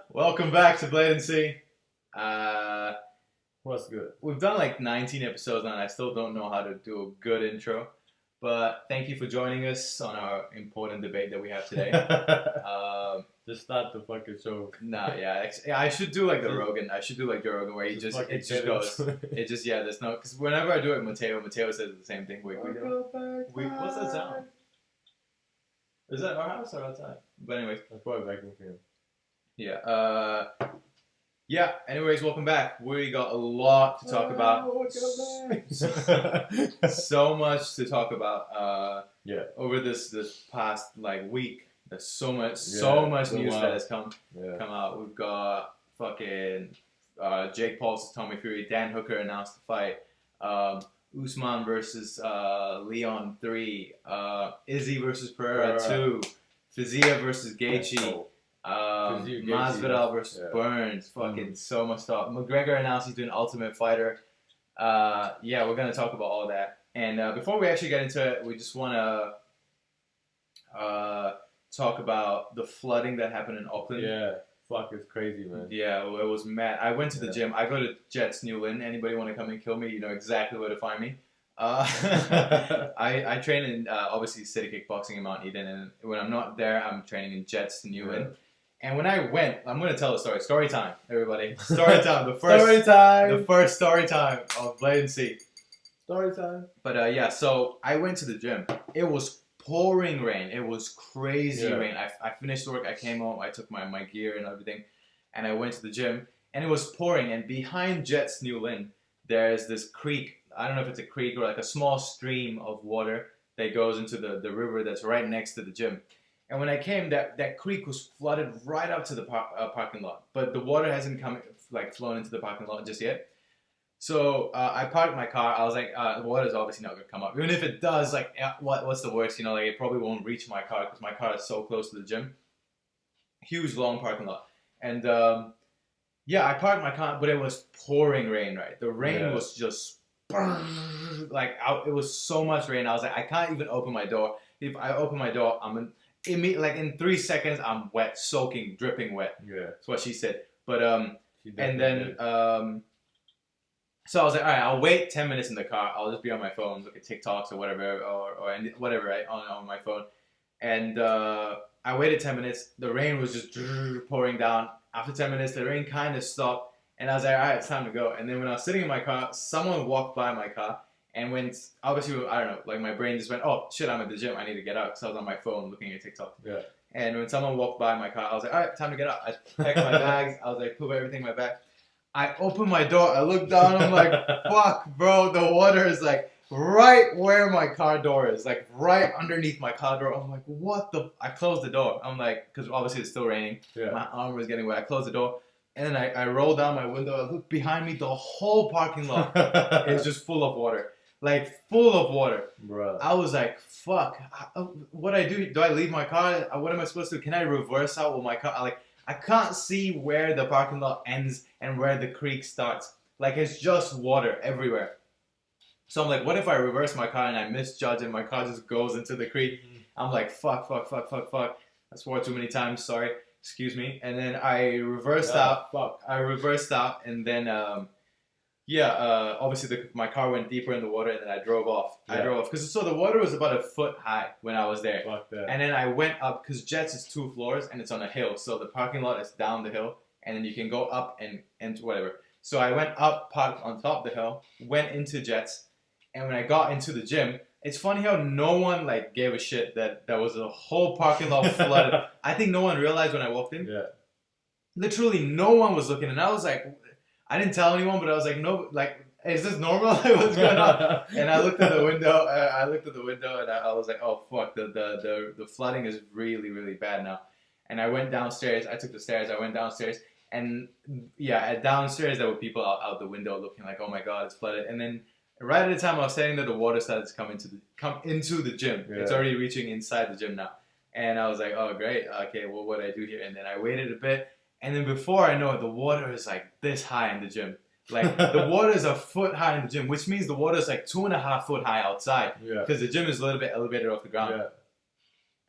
Welcome back to BLATANCY. What's good? We've done like 19 episodes and I still don't know how to do a good intro. But thank you for joining us on our important debate that we have today. Just start the fucking show. I should do like the Rogan. I should do like Joe Rogan where it just goes. It just, there's no, because whenever I do it, Mateo says the same thing. What's that sound? Is that our house or outside? But anyways. That's probably vacuum for him. Anyways, welcome back. We got a lot to talk about. So much to talk about. Over this past like week, there's so much news that has come out. We've got fucking Jake Paul's Tommy Fury. Dan Hooker announced the fight. Usman versus Leon 3. Izzy versus Pereira 2. Fizia versus Gaethje. Masvidal versus Burns. Fucking so much stuff. McGregor announced he's doing Ultimate Fighter. We're gonna talk about all that. And before we actually get into it, we just wanna talk about the flooding that happened in Auckland. Yeah, fuck, it's crazy, man. Yeah, it was mad. I went to the gym. I go to Jets New Lynn. Anybody want to come and kill me? You know exactly where to find me. I train in obviously City Kickboxing in Mount Eden, and when I'm not there, I'm training in Jets New Lynn. And when I went, I'm going to tell the story. Story time, everybody. Story time. The first story time of BLATANCY. Story time. But so I went to the gym. It was pouring rain. It was crazy rain. I finished work. I came home. I took my gear and everything. And I went to the gym. And it was pouring. And behind Jets New Lynn, there's this creek. I don't know if it's a creek or like a small stream of water that goes into the river that's right next to the gym. And when I came, that creek was flooded right up to the parking lot. But the water hasn't flown into the parking lot just yet. So I parked my car. I was like, the water's obviously not going to come up. Even if it does, what's the worst? It probably won't reach my car because my car is so close to the gym. Huge, long parking lot. And I parked my car, but it was pouring rain, right? The rain was just, it was so much rain. I was like, I can't even open my door. If I open my door, in 3 seconds, I'm wet, soaking, dripping wet. Yeah, that's what she said. But so I was like, all right, I'll wait 10 minutes in the car. I'll just be on my phone, look at TikToks or whatever, or whatever, right, on my phone. And I waited 10 minutes. The rain was just pouring down. After 10 minutes, the rain kind of stopped, and I was like, all right, it's time to go. And then when I was sitting in my car, someone walked by my car. And when, obviously, I don't know, my brain just went, oh, shit, I'm at the gym. I need to get out. So I was on my phone looking at TikTok. Yeah. And when someone walked by my car, I was like, all right, time to get out. I packed my bags. I was like, put everything in my bag. I opened my door. I looked down. I'm like, fuck, bro. The water is right where my car door is. Right underneath my car door. I'm like, what the? I closed the door. I'm like, because obviously it's still raining. Yeah. My arm was getting wet. I closed the door. And then I rolled down my window. I looked behind me. The whole parking lot is just full of water. Full of water. Bruh. I was like, fuck. What do I do? Do I leave my car? What am I supposed to do? Can I reverse out with my car? I can't see where the parking lot ends and where the creek starts. It's just water everywhere. So I'm like, what if I reverse my car and I misjudge and my car just goes into the creek? I'm like, fuck. I swore too many times. Sorry. Excuse me. And then I reversed out. Fuck. I reversed out and then... obviously my car went deeper in the water and then I drove off. Yeah. I drove off because the water was about a foot high when I was there. Fuck that. And then I went up because Jets is 2 floors and it's on a hill, so the parking lot is down the hill and then you can go up and whatever. So I went up, parked on top of the hill, went into Jets, and when I got into the gym, it's funny how no one gave a shit that there was a whole parking lot flooded. I think no one realized when I walked in. Yeah. Literally no one was looking, and I was like. I didn't tell anyone, but I was like, no, is this normal? What's going on? And I looked at the window. And I was like, oh fuck, the flooding is really, really bad now. And I went downstairs. I took the stairs. I went downstairs, and downstairs there were people out the window looking like, oh my god, it's flooded. And then right at the time I was saying that the water started to come into the gym. Yeah. It's already reaching inside the gym now. And I was like, oh great, okay, well what do I do here? And then I waited a bit. And then before I know it, the water is this high in the gym. The water is a foot high in the gym, which means the water is 2.5 foot high outside. Yeah. Because the gym is a little bit elevated off the ground. Yeah.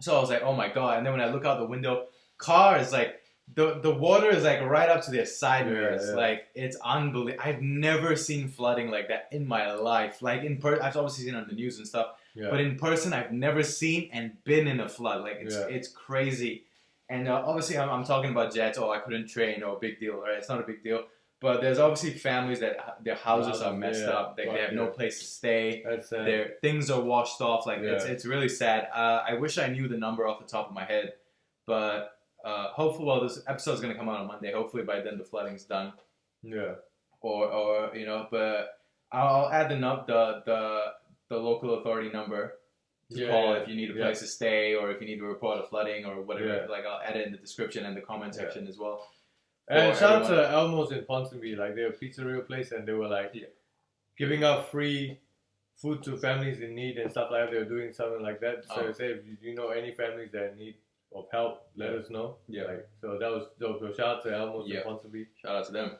So I was like, oh my god. And then when I look out the window, car is the water is like right up to their side mirrors. yeah. Like it's unbelievable. I've never seen flooding like that in my life. Like I've obviously seen it on the news and stuff, Yeah. but in person, I've never seen and been in a flood. Like Yeah. it's crazy. And obviously, I'm talking about Jets. Oh, I couldn't train. Oh, big deal, right? It's not a big deal. But there's obviously families that their houses are messed up. They have no place to stay. That's sad. Their things are washed off. Like it's really sad. I wish I knew the number off the top of my head, but hopefully, well, this episode's gonna come out on Monday. Hopefully, by then the flooding's done. Yeah. Or you know, but I'll add the local authority number to call if you need a place to stay or if you need to report a flooding or whatever. Yeah. Like I'll add it in the description and the comment section as well. And shout out to Elmo's in Ponsonby. Like they're a pizzeria place and they were like giving out free food to families in need and stuff like that. They were doing something like that. So say if you know any families that need of help, let us know. Yeah. Like, so that was dope. So shout out to Elmo's in Ponsonby. Shout out to them.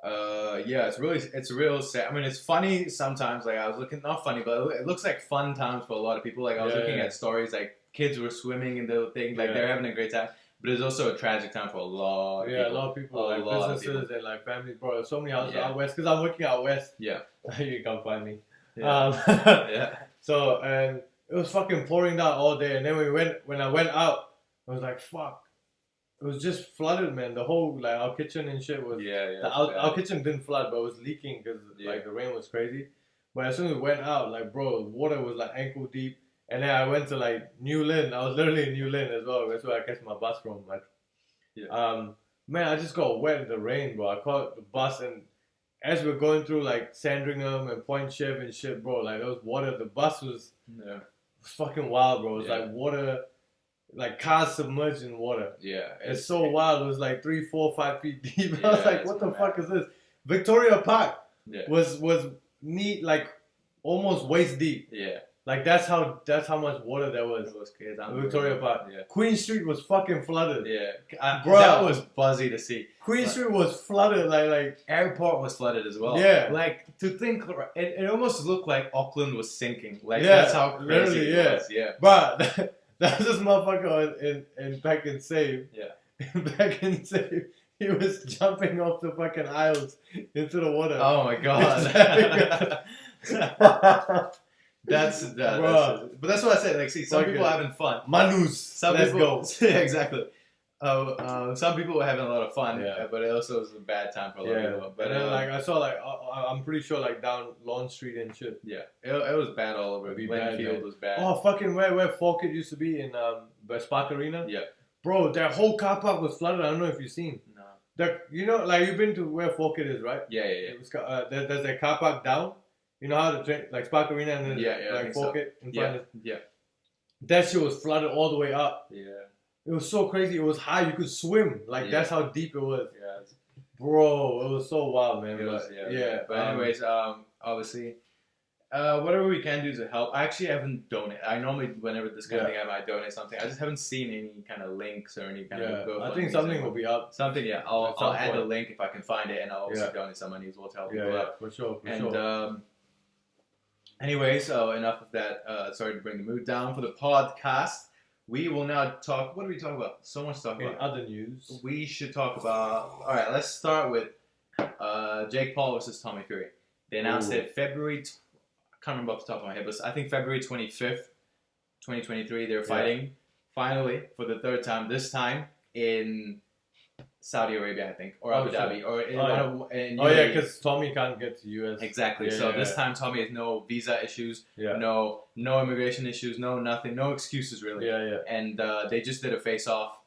It's real sad. I mean, it's funny sometimes. Like I was looking, not funny, but it looks like fun times for a lot of people. Like I was looking at stories, like kids were swimming in the thing, like they're having a great time. But it's also a tragic time for a lot of people. A lot of people, like businesses and like families, bro. There's so many houses out west, because I'm working out west. Yeah. You can't find me. So, and it was fucking pouring down all day. And then when I went out, I was like, fuck. It was just flooded, man. The whole, like, our kitchen and shit was... Our kitchen didn't flood, but it was leaking because, like, the rain was crazy. But as soon as we went out, like, bro, water was, like, ankle deep. And then I went to, like, New Lynn. I was literally in New Lynn as well. That's where I catch my bus from. Like, man, I just got wet in the rain, bro. I caught the bus, and as we're going through, like, Sandringham and Point Chev and shit, bro, like, there was water. The bus was fucking wild, bro. It was, like, water... Like cars submerged in water. Yeah. It's so wild. It was like 3, 4, 5 feet deep. I was like, what the fuck is this? Victoria Park was neat, like almost waist deep. Yeah. Like that's how much water there was. It was crazy. Victoria Park. Yeah. Queen Street was fucking flooded. Yeah. Bro, that was buzzy to see. Queen Street was flooded. Like airport was flooded as well. Yeah. Like to think, it almost looked like Auckland was sinking. Like that's how crazy it was. Yeah. But. That was this motherfucker in back in Save. Yeah. Back in Save, he was jumping off the fucking aisles into the water. Oh my god. That's but that's what I said. Like, see, some people are having fun. Manus. Let's go. Yeah, exactly. Some people were having a lot of fun, but it also was a bad time for a lot of people. But then, like, I saw, like, I'm pretty sure, like, down Lawn Street and shit. Yeah, it was bad all over. Menifield was bad. Oh, fucking where Forkett used to be in Spark Arena. Yeah, bro, that whole car park was flooded. I don't know if you've seen. No. You know, like, you've been to where Forkett is, right? Yeah. It was, there's a car park down. You know how the train, like Spark Arena and then like Forkett in front of it. Yeah. That shit was flooded all the way up. Yeah. It was so crazy. It was high. You could swim. Like, that's how deep it was. Yeah. Bro, it was so wild, man. But anyways, obviously, whatever we can do to help. I actually haven't donated. I normally, whenever this kind of thing happens, I donate something. I just haven't seen any kind of links or any kind of... I think something will be up. Something, I'll add a link if I can find it, and I'll also donate some money as well to help people out. For sure. Anyway, so enough of that. Sorry to bring the mood down for the podcast. We will now talk. What do we talk about? So much to talk about. In other news, we should talk about. All right, let's start with Jake Paul versus Tommy Fury. They announced it February. I can't remember off the top of my head, but I think February 25th, 2023. They're fighting finally for the third time. This time in Saudi Arabia, I think, or Abu Dhabi, or in UAE. Because Tommy can't get to US. Exactly. So this time Tommy has no visa issues, no immigration issues, no nothing, no excuses really. And they just did a face-off.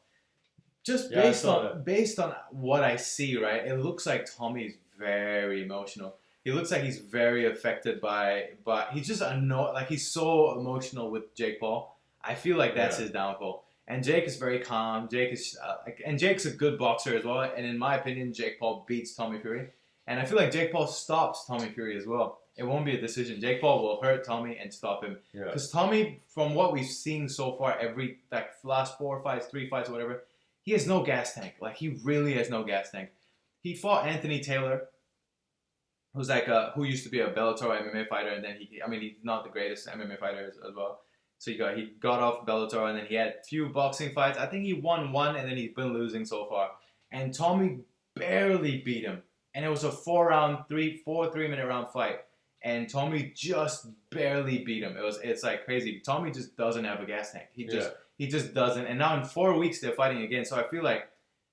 Just based on what I see, right? It looks like Tommy's very emotional. He looks like he's very affected but he's just annoyed. Like, he's so emotional with Jake Paul. I feel like that's his downfall. And Jake is very calm. Jake's a good boxer as well. And in my opinion, Jake Paul beats Tommy Fury. And I feel like Jake Paul stops Tommy Fury as well. It won't be a decision. Jake Paul will hurt Tommy and stop him. Because Tommy, from what we've seen so far, last 4 fights, 3 fights, or whatever, he has no gas tank. Like, he really has no gas tank. He fought Anthony Taylor, who's who used to be a Bellator MMA fighter, and then he's not the greatest MMA fighter as well. So he got off Bellator, and then he had a few boxing fights. I think he won one, and then he's been losing so far. And Tommy barely beat him, and it was a 3-minute round fight. And Tommy just barely beat him. It's like crazy. Tommy just doesn't have a gas tank. He just doesn't. And now in 4 weeks they're fighting again. So I feel like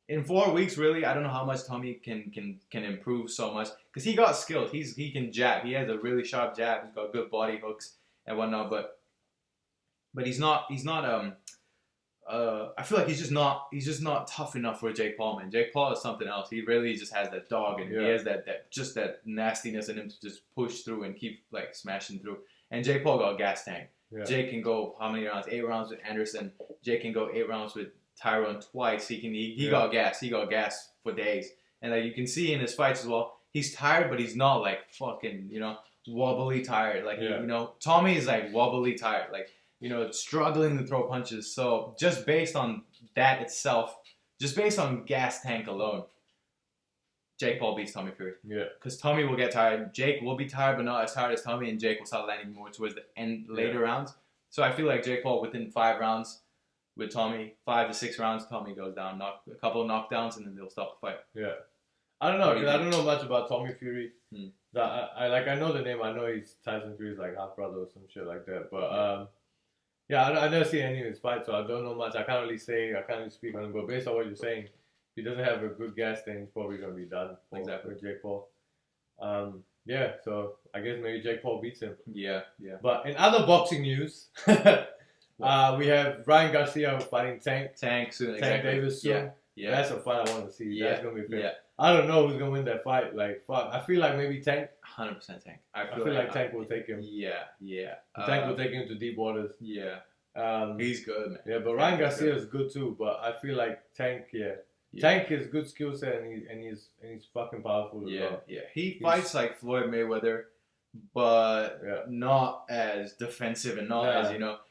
in 4 weeks, really, I don't know how much Tommy can improve so much, because he got skilled. He can jab. He has a really sharp jab. He's got good body hooks and whatnot. But he's not. I feel like he's just not tough enough for Jake Paul, man. Jake Paul is something else. He really just has that dog, and he has that nastiness in him to just push through and keep like smashing through. And Jake Paul got a gas tank. Yeah. Jake can go how many rounds? 8 rounds with Anderson. Jake can go 8 rounds with Tyrone twice. He got gas. He got gas for days. And like you can see in his fights as well, he's tired, but he's not like fucking wobbly tired. Like Tommy is like wobbly tired. Like struggling to throw punches. So just based on that itself, just based on gas tank alone, Jake Paul beats Tommy Fury. Yeah. Because Tommy will get tired. Jake will be tired, but not as tired as Tommy, and Jake will start landing more towards the later rounds. So I feel like Jake Paul within 5 rounds with Tommy, 5 to 6 rounds, Tommy goes down, a couple of knockdowns, and then they'll stop the fight. Yeah. I don't know, because I don't know much about Tommy Fury. I know the name. I know he's Tyson Fury's like half brother or some shit like that. But I never seen any of his fights, so I don't know much. I can't really speak on him. But based on what you're saying, if he doesn't have a good gas tank, he's probably gonna be done. Exactly. With Jake Paul. So I guess maybe Jake Paul beats him. Yeah. But in other boxing news, we have Ryan Garcia fighting Tank soon. Tank Davis soon. Yeah. That's a fight I want to see. That's gonna be fair. Yeah. I don't know who's gonna win that fight. Like fuck, I feel like maybe Tank. 100% Tank. I feel like Tank will take him. Yeah. Tank will take him to deep waters. Yeah. He's good, man. Yeah, but Ryan Garcia is good too. But I feel like Tank. Tank is good skill set, and he's fucking powerful as well. Yeah. He fights like Floyd Mayweather, but not as defensive and not as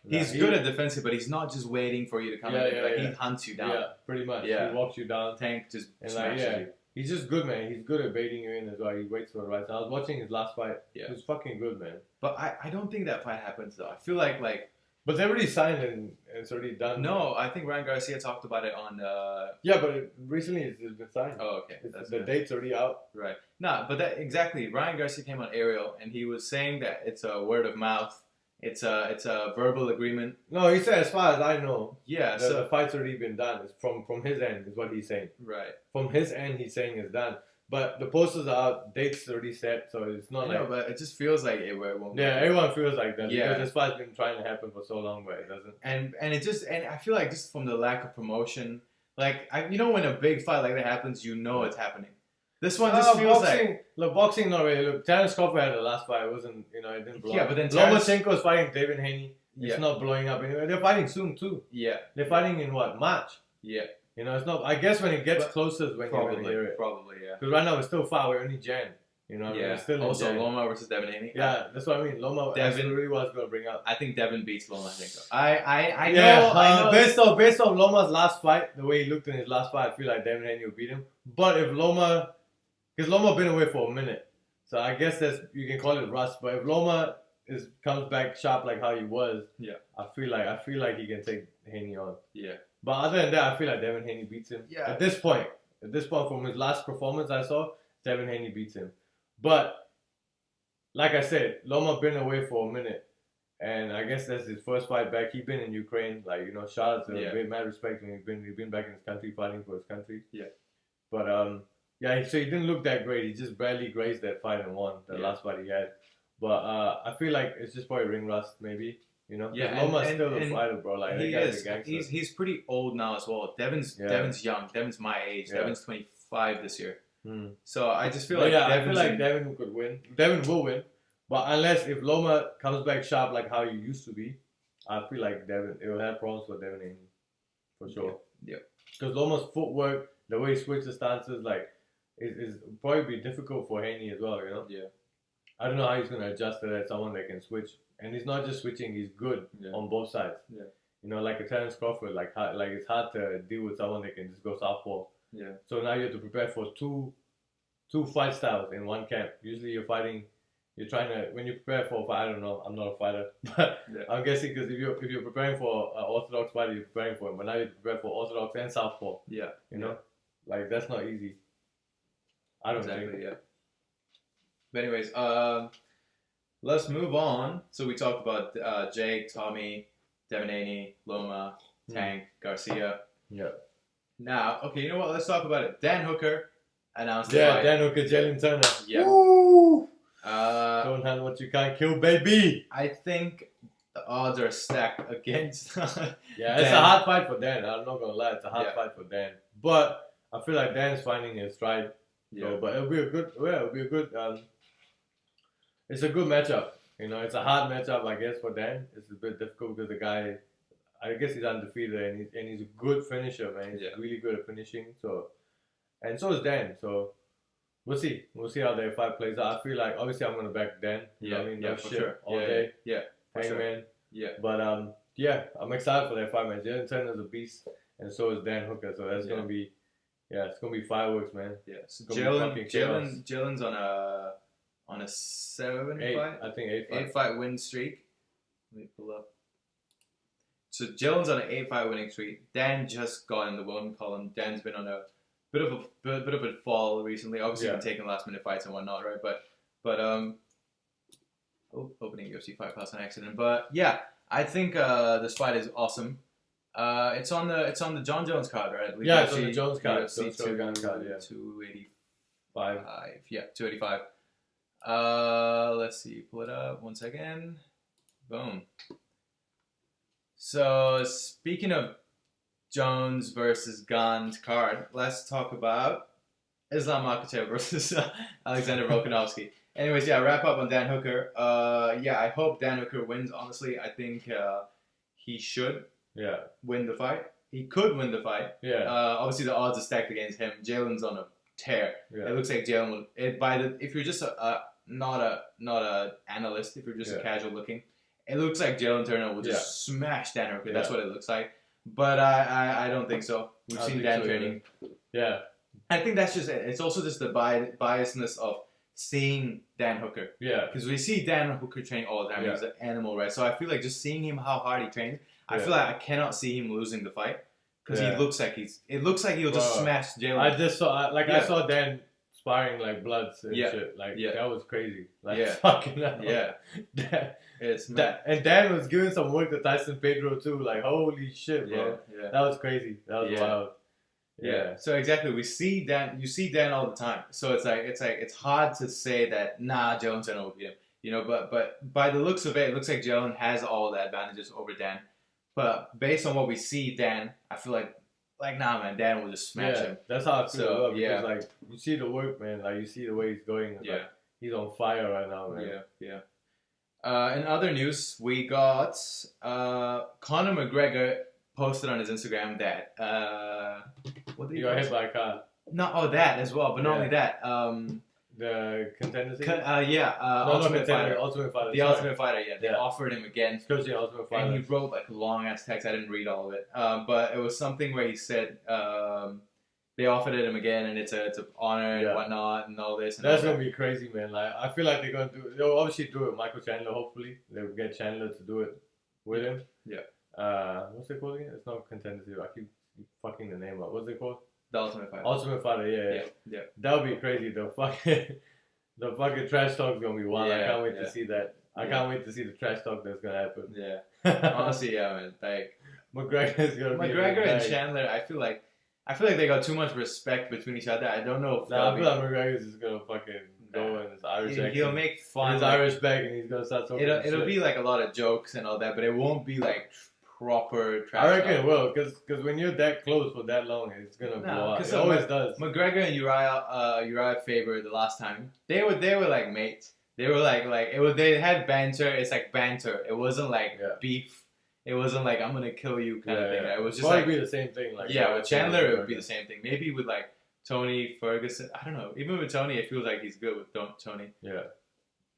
He's good at defensive, but he's not just waiting for you to come in. He hunts you down. Yeah, pretty much. Yeah. He walks you down. Tank just smashes you. He's just good, man. He's good at baiting you in as well. He waits for the right time. I was watching his last fight. Yeah. He was fucking good, man. But I don't think that fight happens, though. I feel like... But they already signed and it's already done. No, I think Ryan Garcia talked about it on... Yeah, but recently it's been signed. Oh, okay. The date's already out. Right. Nah, but exactly. Ryan Garcia came on Ariel, and he was saying that it's a word of mouth. It's a verbal agreement. No, he said as far as I know. Yeah, so the fight's already been done. It's from his end is what he's saying. Right. From his end, he's saying it's done. But the posters are out, dates already set, so it's not like... No, but it just feels like it won't... Yeah, everyone feels like that. Yeah. Because this fight's been trying to happen for so long, but it doesn't. And I feel like just from the lack of promotion, like, when a big fight like that happens, it's happening. This one just feels boxing, not really. Look, Terence Crawford had the last fight. It wasn't, it didn't blow up. Yeah, but then Lomachenko is fighting Devin Haney. It's not blowing up anyway. They're fighting soon, too. Yeah. They're fighting in, March? Yeah. It's not... I guess when it gets closer is when you're going to hear it. Probably, yeah. Because right now it's still far. We're only Jan. It's still also Loma versus Devin Haney. Yeah, that's what I mean. Loma, Devin really was going to bring up. I think Devin beats Lomachenko. I know. Based on Loma's last fight, the way he looked in his last fight, I feel like Devin Haney will beat him. But if Loma... Because Loma been away for a minute. So I guess you can call it rust. But if Loma comes back sharp like how he was, I feel like he can take Haney on. Yeah. But other than that, I feel like Devin Haney beats him. Yeah. At this point, from his last performance I saw, Devin Haney beats him. But like I said, Loma been away for a minute, and I guess that's his first fight back. He been in Ukraine, shout out to him, mad respect, and he's been back in his country fighting for his country. Yeah. But so he didn't look that great. He just barely grazed that fight and won the last fight he had. But I feel like it's just probably ring rust, maybe. Yeah, Loma's still a fighter, bro. Like he is. He's pretty old now as well. Devin's young. Devin's my age. Yeah. Devin's 25 this year. So I just feel like I feel like Devin could win. Devin will win, but if Loma comes back sharp like how he used to be, I feel like it will have problems for Devin Haney for sure. Yeah. Because Loma's footwork, the way he switches stances, is probably be difficult for Haney as well. Yeah. I don't know how he's gonna adjust to that. Someone that can switch. And he's not just switching; he's good on both sides. Yeah. Like a Terence Crawford, it's hard to deal with someone that can just go southpaw. Yeah. So now you have to prepare for two fight styles in one camp. Usually you're fighting you're trying to, when you prepare for a fight, I don't know, I'm not a fighter, but I'm guessing because if you're preparing for an orthodox fighter, you're preparing for it, but now you're preparing for orthodox and southpaw. Yeah. You know? Like, that's not easy. I don't think. Yeah. But anyways, let's move on. So we talked about Jake, Tommy, Devin, Haney, Loma, Tank, Garcia. Yeah. Now, okay, you know what? Let's talk about it. Dan Hooker announced the Yeah, fight. Dan Hooker, Jalin Turner. Yeah. Woo! Don't handle what you can't kill, baby. I think the odds are stacked against. Yeah, it's a hard fight for Dan. I'm not gonna lie, it's a hard fight for Dan. But I feel like Dan's finding his stride. Yeah. So, but it'll be a good. It's a good matchup. You know, it's a hard matchup, I guess, for Dan. It's a bit difficult because the guy, I guess he's undefeated and he's a good finisher, man. He's really good at finishing. So, and so is Dan. So. We'll see. We'll see how their fight plays out. I feel like obviously I'm gonna back Dan. You know what I mean? No for shit sure. all day. Yeah. Hangman. Yeah. But I'm excited for their fight, man. Jalin Turner's a beast, and so is Dan Hooker. So that's gonna be, it's gonna be fireworks, man. Yeah. So Jalen's on a 8 fight win streak. Let me pull up. So Jalen's on an 8-fight winning streak. Dan just got in the win column. Dan's been on a bit of a fall recently. Obviously, been taking last minute fights and whatnot, right? But opening UFC Fight Pass on accident. But yeah, I think this fight is awesome. It's on the John Jones card, right? It's on the Jones card. UFC 285. Yeah, 285. Let's see. Pull it up. 1 second. Boom. So speaking of Jones versus Gans card, let's talk about Islam Makachev versus Alexander Volkanovski. Anyways, wrap up on Dan Hooker. I hope Dan Hooker wins, honestly. I think he should win the fight. He could win the fight. Obviously, the odds are stacked against him. Jalen's on a tear. It looks like Jalin will... if you're just not a analyst, if you're just a casual looking, it looks like Jalin Turner will just smash Dan Hooker. That's what it looks like. But I don't think so. We've seen Dan training. Yeah. I think that's just it. It's also just the biasness of seeing Dan Hooker. Yeah. Because we see Dan Hooker train all the time. He's an animal, right? So I feel like just seeing him, how hard he trains, I feel like I cannot see him losing the fight. Because it looks like he'll just smash Jalin. I saw Dan sparring like Bloods and shit. Like that was crazy. Like fucking hell. Yeah. And Dan was giving some work to Tyson Pedro too. Like holy shit, bro. Yeah. That was crazy. That was wild. Yeah. So exactly, we see Dan. You see Dan all the time. So it's hard to say that Jalin Turner will beat him. You know, but by the looks of it looks like Jalin has all the advantages over Dan. But based on what we see, Dan, I feel like nah, man, Dan will just smash him. That's how I feel. Because like you see the work, man. Like you see the way he's going. Like, he's on fire right now, man. Yeah. In other news, we got Conor McGregor posted on his Instagram that what did he got hit by a car. That as well, but not only that. The contender thing? Ultimate Fighter. Ultimate Fighter. The Ultimate Fighter, They offered him again. Because the Ultimate Fighter. And he wrote like a long ass text. I didn't read all of it. But it was something where he said they offered it him again, and it's an honor and whatnot and all this. And that's gonna be crazy, man. Like I feel like they'll obviously do it with Michael Chandler. Hopefully they'll get Chandler to do it with him. Yeah. What's it called again? It's not Contender Series. I keep fucking the name up. What's it called? The Ultimate Fighter. Ultimate Fighter, yeah. That would be crazy. The fucking trash talk's gonna be wild. I can't wait to see that. I can't wait to see the trash talk that's gonna happen. Yeah. Honestly, man. Like McGregor's gonna be McGregor and Chandler. I feel like they got too much respect between each other. I don't know if I feel like McGregor's just gonna fucking go in his Irish accent. He'll make fun. His Irish bag, and he's gonna start talking. It'll be like a lot of jokes and all that, but it won't be like proper trash. I reckon it will, because when you're that close for that long, it's gonna blow up. It always does. McGregor and Uriah Faber the last time they were like mates. They were like they had banter. It's like banter. It wasn't like beef. It wasn't like I'm gonna kill you kind of thing. It was just probably be the same thing. Like with Chandler, it would be the same thing. Maybe with like Tony Ferguson. I don't know. Even with Tony, it feels like he's good with Tony. Yeah.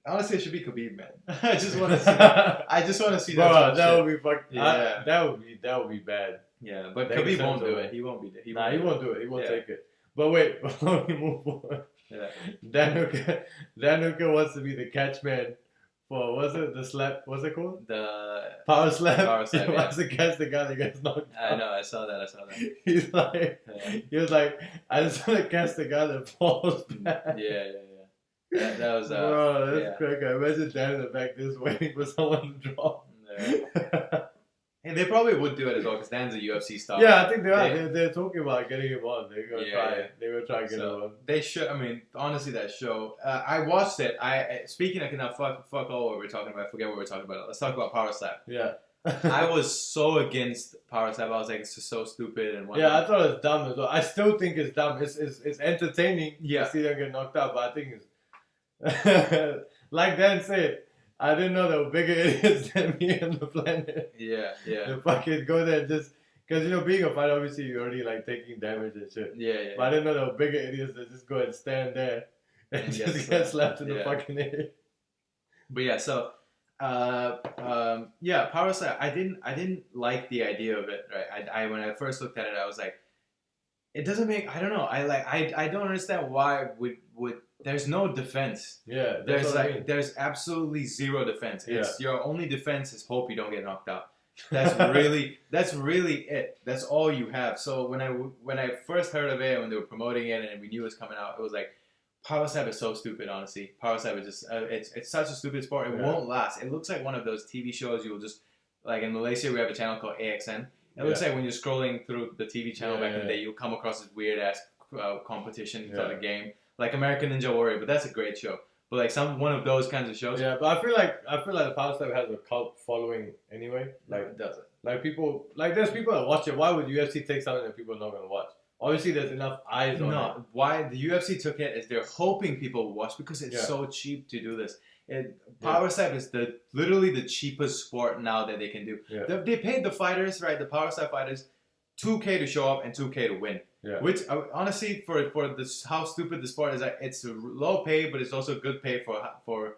Honestly, it should be Khabib, man. I just want to see that. I just want to see that. Bro, that would be fucking. Yeah. That would be bad. Yeah, but Khabib won't do it. He won't be there. He won't do it. He won't take it. But wait, before we move on, Yeah. Dan Hooker wants to be the catchman for, what's it, the slap, what's it called? The power slap. Power slap, He wants to catch the guy that gets knocked out. I know, I saw that. He's like, he was like, I just want to catch the guy that falls back. Yeah. That was bro, that's crazy. Imagine Dan in the back just waiting for someone to drop. Yeah. And they probably would do it as well because Dan's a UFC star. Yeah, I think they are. They're talking about getting him on. They're gonna try. Yeah. They will try to get him on. They should. I mean, honestly, that show. I watched it. Speaking of now, fuck all what we're talking about. I forget what we're talking about. Let's talk about Power Slap. Yeah. I was so against Power Slap. I was like, it's just so stupid and whatnot. Yeah, I thought it was dumb as well. I still think it's dumb. It's entertaining to see them get knocked out, but I think it's like Dan said. I didn't know there were bigger idiots than me on the planet. Yeah. To fucking go there and just... Because, being a fighter, obviously, you're already, taking damage and shit. Yeah. But I didn't know there were bigger idiots that just go and stand there and just get slapped in the fucking head. But yeah, so... Power Slap. I didn't like the idea of it, right? I when I first looked at it, I was like... It doesn't make... I don't know. I don't understand why would there's no defense. Yeah, there's absolutely zero defense. It's your only defense is hope you don't get knocked out. That's really it. That's all you have. So when I first heard of it, when they were promoting it and we knew it was coming out, it was like, Power Slap is so stupid. Honestly, Power Slap is just it's such a stupid sport. It won't last. It looks like one of those TV shows you will just like in Malaysia we have a channel called AXN. It looks like when you're scrolling through the TV channel back in the day, you'll come across this weird ass competition for the game. Like American Ninja Warrior, but that's a great show. But like one of those kinds of shows. Yeah, but I feel like the Power Slap has a cult following anyway. Like it doesn't. Like people, there's people that watch it. Why would UFC take something that people are not gonna watch? Obviously, there's enough eyes on it. No, why the UFC took it is they're hoping people will watch because it's so cheap to do this. Power Slap is literally the cheapest sport now that they can do. Yeah. They paid the fighters, right? The Power Slap fighters, $2K to show up and $2K to win. Yeah. Which honestly, for this how stupid the sport is, it's low pay, but it's also good pay for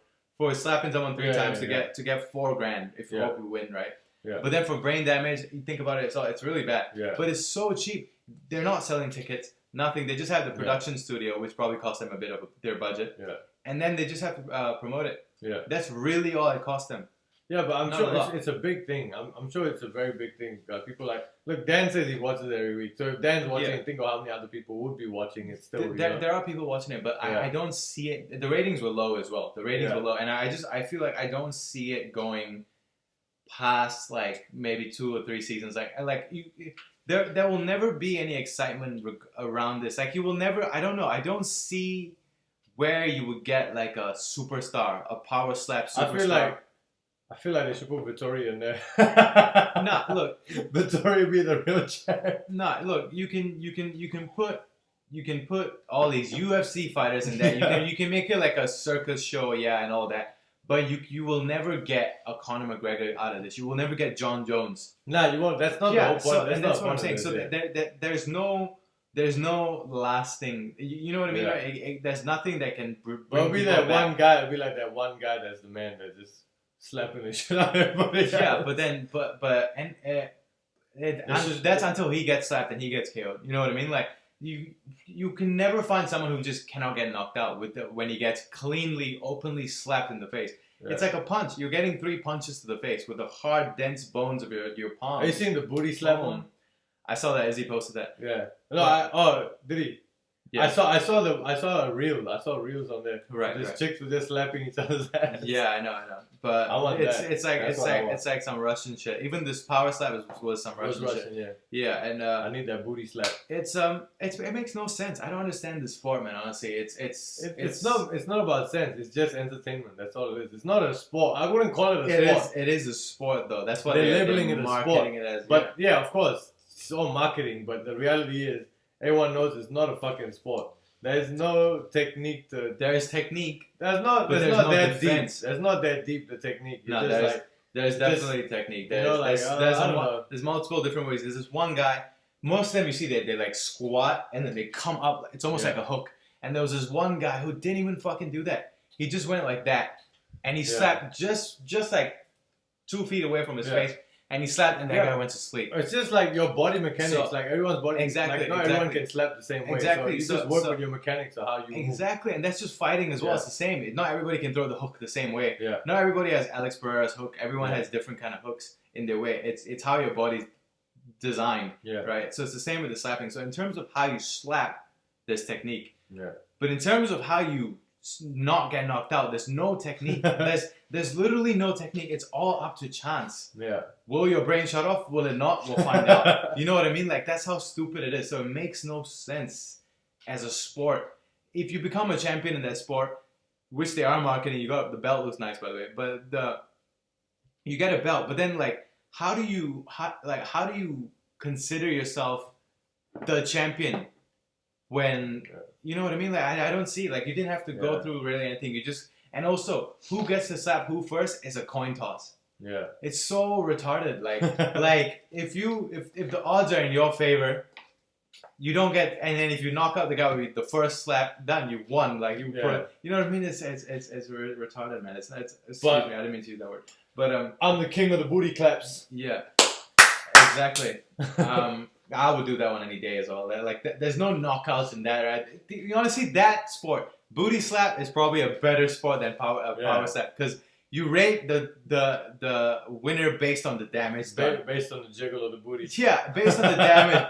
slapping someone three times to get $4,000 if you hope you win, right? Yeah. But then for brain damage, you think about it, it's really bad. Yeah. But it's so cheap. They're not selling tickets, nothing. They just have the production studio, which probably cost them a bit of their budget. Yeah. And then they just have to promote it. Yeah. That's really all it cost them. Yeah, but I'm sure it's a big thing. I'm sure it's a very big thing. People look, Dan says he watches it every week. So if Dan's watching it, think of how many other people would be watching it still. There are people watching it, but I don't see it. The ratings were low as well. The ratings were low. And I feel like I don't see it going past like maybe 2 or 3 seasons. There will never be any excitement around this. Like you will never, I don't know. I don't see where you would get like a superstar, a Power Slap superstar. I feel like they should put Vittoria in there. Nah, look, Vittoria be the real champ. Nah, look, you can put all these UFC fighters in there. You can make it like a circus show, and all that. But you will never get a Conor McGregor out of this. You will never get John Jones. Nah, you won't. That's not the whole point. That's what I'm saying. So there's no lasting. You know what I mean? Right? There's nothing that can bring. It'll be that back. One guy. It'll be like that one guy that's the man that just slapping the shit out of everybody. Yeah, that's until he gets slapped and he gets killed. You know what I mean? Like you can never find someone who just cannot get knocked out when he gets cleanly, openly slapped in the face. Yeah. It's like a punch. You're getting 3 punches to the face with the hard, dense bones of your palm. Are you seeing the booty slap one? I saw that. Izzy posted that. Yeah. No, did he? Yeah. I saw a reel. I saw reels on there. Right. These chicks were just slapping each other's ass. Yeah, I know. But it's like some Russian shit. Even this Power Slap was some Russian shit. Yeah. Yeah, and I need that booty slap. It makes no sense. I don't understand this sport, man. Honestly, it's not about sense. It's just entertainment. That's all it is. It's not a sport. I wouldn't call it a sport. It is a sport though. That's why they're labeling it as marketing it as. But yeah, of course, it's all marketing. But the reality is, everyone knows it's not a fucking sport. There's no technique to... There is technique. There's not that deep. There's not that deep, the technique. There's definitely technique. There's multiple different ways. There's this one guy, most of them you see they like squat and then they come up. It's almost like a hook. And there was this one guy who didn't even fucking do that. He just went like that. And he slapped just like 2 feet away from his face. and he slapped, and that guy went to sleep. It's just like your body mechanics. So, like everyone's body. Exactly. Like not everyone can slap the same way. Exactly. So you just work with your mechanics of how you Exactly, and that's just fighting as well. It's the same. Not everybody can throw the hook the same way. Yeah. Not everybody has Alex Pereira's hook. Everyone has different kind of hooks in their way. It's how your body's designed. Yeah. Right. So it's the same with the slapping. So in terms of how you slap, there's technique. Yeah. But in terms of how you not get knocked out, there's no technique. There's literally no technique. It's all up to chance. Yeah. Will your brain shut off? Will it not? We'll find out. You know what I mean? Like, that's how stupid it is. So it makes no sense as a sport. If you become a champion in that sport, which they are marketing, you got the belt looks nice, by the way, but you get a belt. But then, like, how do you consider yourself the champion when, you know what I mean? Like, I don't see, like, you didn't have to go through really anything. You just, and also, who gets to slap who first is a coin toss. Yeah. It's so retarded. Like, if the odds are in your favor, you don't get, and then if you knock out the guy with the first slap, done, you won. Like, you know what I mean? It's retarded, man. Excuse me, I didn't mean to use that word. But I'm the king of the booty claps. Yeah, exactly. I would do that one any day as well. Like, there's no knockouts in that, right? You want to see that sport? Booty slap is probably a better sport than power slap, because you rate the winner based on the damage done. Based on the jiggle of the booty. Yeah, based on the damage,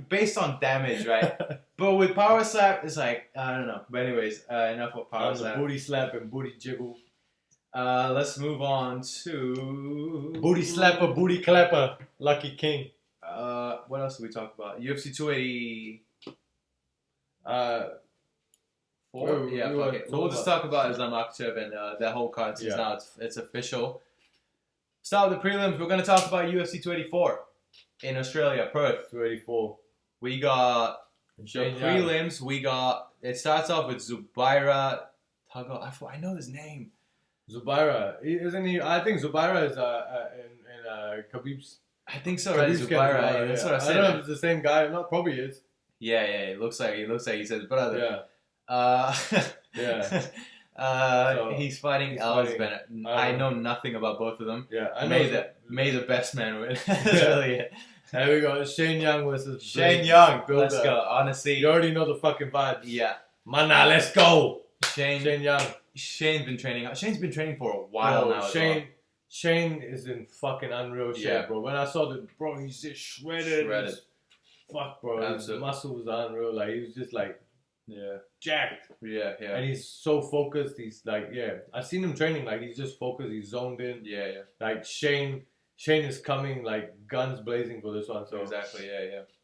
based on damage, right? But with power slap, it's like, I don't know. But anyways, enough of power slap. Booty slap and booty jiggle. Let's move on to booty slapper, booty clapper, Lucky King. What else did we talk about? UFC 280. We'll just talk about Islam Makachev and that whole card since now it's official. Start with the prelims. We're gonna talk about UFC 284 in Australia, Perth. 284. We got the prelims. We got. It starts off with Zubaira Tago. I know his name. Zubaira, isn't he? I think Zubaira is in Khabib's. I think so, right? Zubaira. That's what I said. I don't know if it's the same guy. No, probably is. Yeah. It looks like he says brother. Yeah. He's fighting Alice Bennett. I know nothing about both of them. Yeah, I know. May the best man win. That's really it. There we go. Shane Young versus Shane Young. Bilder. Let's go. Honestly, you already know the fucking vibes. Yeah. Mana, let's go. Shane Young. Shane's been training for a while now. Shane is in fucking unreal shape, bro. When I saw he's just shredded. Fuck, bro. Absolutely. His muscles are unreal. Like, he was just like, jacked. Yeah. And he's so focused. He's like, I've seen him training. Like, he's just focused. He's zoned in. Yeah. Like, Shane is coming like guns blazing for this one. So exactly.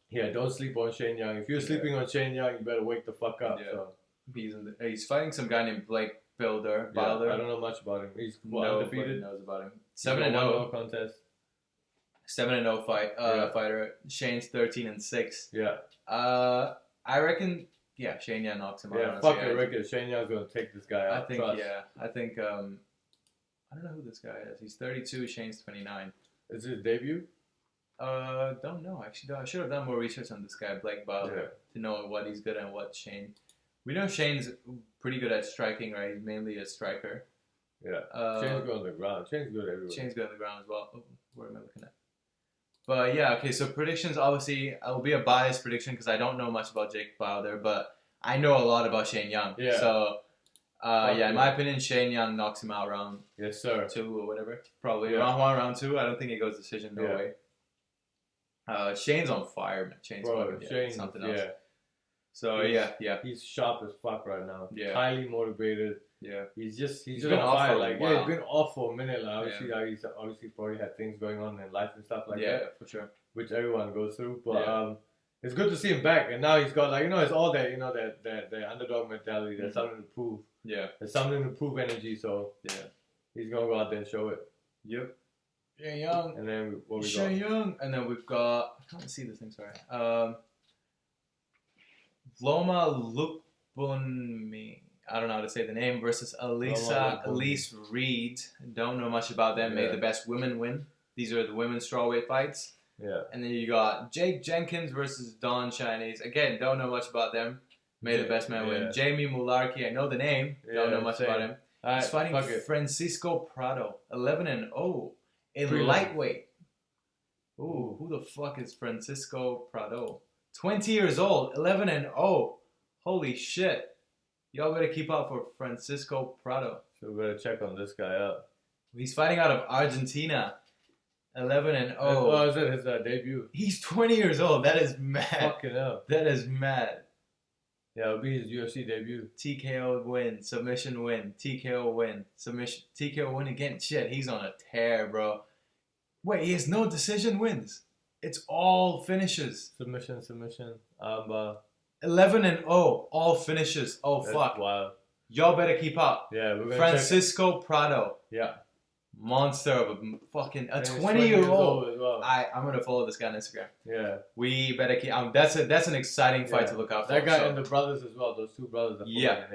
Yeah, don't sleep on Shane Young. If you're sleeping on Shane Young, you better wake the fuck up. Yeah. So. He's fighting some guy named Bilder. I don't know much about him. He's undefeated. Knows about him. 7-0 contest. 7-0 fighter. Shane's 13-6. Yeah. I reckon. Yeah, Shane Young knocks him out. Yeah, fuck the record. Shane Young's gonna take this guy out. I think. I don't know who this guy is. He's 32. Shane's 29. Is his debut? Don't know. Actually, I should have done more research on this guy, Blake Bilder, to know what he's good at and what Shane. We know Shane's pretty good at striking, right? He's mainly a striker. Yeah. Shane's good on the ground. Shane's good everywhere. Shane's good on the ground as well. Oh, where am I looking at? But yeah, okay. So predictions, obviously, it'll be a biased prediction because I don't know much about Jake Wilder, but I know a lot about Shane Young. Yeah. So, in my opinion, Shane Young knocks him out round 2 or whatever. Probably round 1, round 2. I don't think it goes decision. No way. Shane's on fire, man. Shane's something else. Yeah. So he's sharp as fuck right now. Yeah. Highly motivated. Yeah. He's been off for he's been off for a minute. Like, he's obviously probably had things going on in life and stuff like that. Yeah, for sure. Which everyone goes through. But it's good to see him back, and now he's got it's all that that underdog mentality. There's something to prove. Yeah. There's something to prove energy. So he's gonna go out there and show it. Yep. Shane Young. And then what we got? Shane Young, and then we've got. I can't see this thing. Sorry. Loma Lukbunmi. I don't know how to say the name. Versus Elise Reed. Don't know much about them. May the best women win. These are the women's strawweight fights. Yeah. And then you got Jake Jenkins versus Don Chinese. Again, don't know much about them. May the best man win. Jamie Mularkey, I know the name. Don't know much about him. He's fighting Francisco Prado. 11-0 in lightweight. Who the fuck is Francisco Prado? 20 years old, 11-0. Holy shit. Y'all better keep up for Francisco Prado. So we better check on this guy out. He's fighting out of Argentina. 11-0. Oh, is it his debut? He's 20 years old. That is mad. Fucking hell. That is mad. Yeah, it'll be his UFC debut. TKO win, submission win, TKO win, submission, TKO win again. Shit, he's on a tear, bro. Wait, he has no decision wins. It's all finishes. Submission. 11-0, all finishes. Oh, that's fuck. wild. Y'all better keep up. Yeah, we're gonna Francisco Prado. Yeah. Monster of a fucking... A 20 20-year-old. as well. I'm going to follow this guy on Instagram. Yeah. We better keep... that's an exciting fight to look out for. That guy and the brothers as well. Those two brothers. Yeah.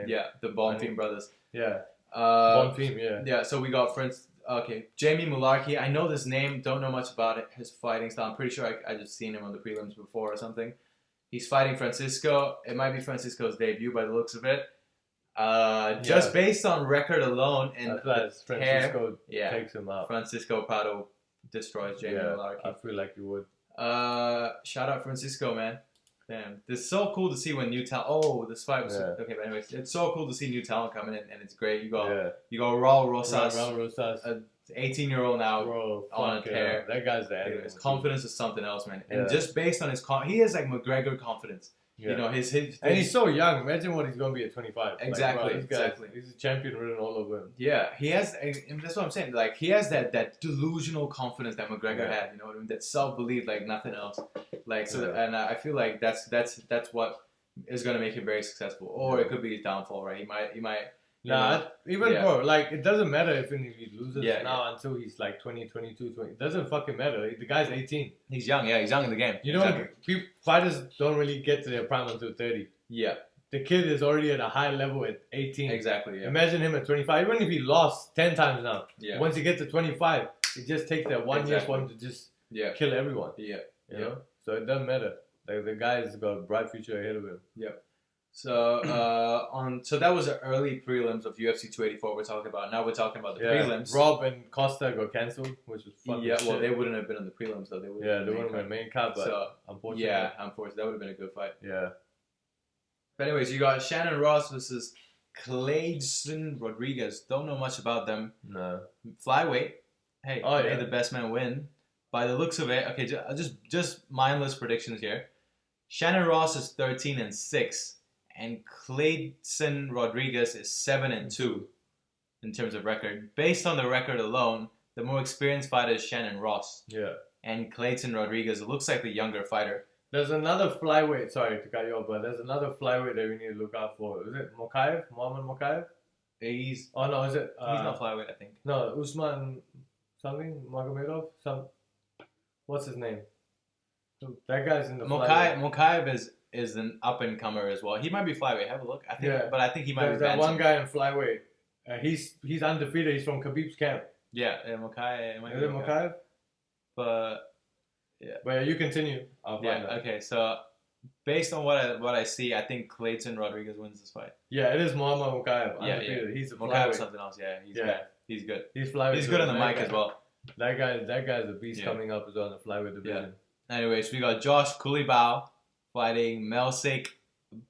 The Bonfim brothers. Yeah. Bonfim, yeah. Yeah, so we got friends... Okay, Jamie Mularkey. I know this name. Don't know much about it. His fighting style. I'm pretty sure I just seen him on the prelims before or something. He's fighting Francisco. It might be Francisco's debut by the looks of it. Just based on record alone and Francisco takes him out. Francisco Prado destroys Jamie Mularkey. I feel like you would. Shout out Francisco, man. Damn, it's so cool to see when new talent. Oh, this fight was okay. But anyways, it's so cool to see new talent coming in, and it's great. You got Raul Rosas, 18-year-old now, bro, on a tear. That guy's the animal. His confidence is something else, man. And just based on his he has like McGregor confidence. Yeah. You know his and he's so young. Imagine what he's gonna be at 25. Exactly, like, bro, he's a champion written all over him. Yeah, he has, and that's what I'm saying. Like he has that delusional confidence that McGregor had. You know what I mean? That self-belief like nothing else. Like so, and I feel like that's what is gonna make him very successful. Or it could be his downfall, right? He might. Bro, like it doesn't matter if he loses now until he's like 20, 22, 20. It doesn't fucking matter. The guy's 18. He's young, he's young in the game. You know, fighters don't really get to their prime until 30. Yeah. The kid is already at a high level at 18. Exactly, yeah. Imagine him at 25. Even if he lost 10 times now. Yeah. Once he gets to 25, it just takes that 1 year for him to just kill everyone. Yeah. You know? So it doesn't matter. Like the guy's got a bright future ahead of him. Yep. So so that was the early prelims of UFC 284 we're talking about. Now we're talking about the prelims. Rob and Costa got cancelled, which was fucking shit. Well, they wouldn't have been on the prelims though. They would have been main card, but unfortunately. Yeah, unfortunately, that would have been a good fight. Yeah. But anyways, you got Shannon Ross versus Clayson Rodriguez. Don't know much about them. No. Flyweight. Hey, may the best man win. By the looks of it, okay, just mindless predictions here. Shannon Ross is 13-6. And Clayson Rodriguez is 7-2 in terms of record. Based on the record alone, the more experienced fighter is Shannon Ross. Yeah. And Clayson Rodriguez looks like the younger fighter. There's another flyweight. Sorry to cut you off, but there's another flyweight that we need to look out for. Is it Makachev? Muhammad Makachev? He's. Oh no, is it? He's not flyweight, I think. No, Usman something Magomedov. What's his name? That guy's in the flyweight. Makachev is an up and comer as well. He might be flyweight. Have a look. I think, but I think he might be. There's that one guy in flyweight. He's undefeated. He's from Khabib's camp. Yeah, Makachev. Is it Makachev? But yeah. But you continue. I'll find out. Okay. So based on what I see, I think Clayson Rodriguez wins this fight. Yeah, it is Muhammad Makachev. Undefeated. He's a flyweight. Something else. Yeah, he's good. He's flyweight. He's good on the mic as well. That guy's a beast coming up as well in the flyweight division. Yeah. Anyways, we got Josh Kulibau fighting Melsik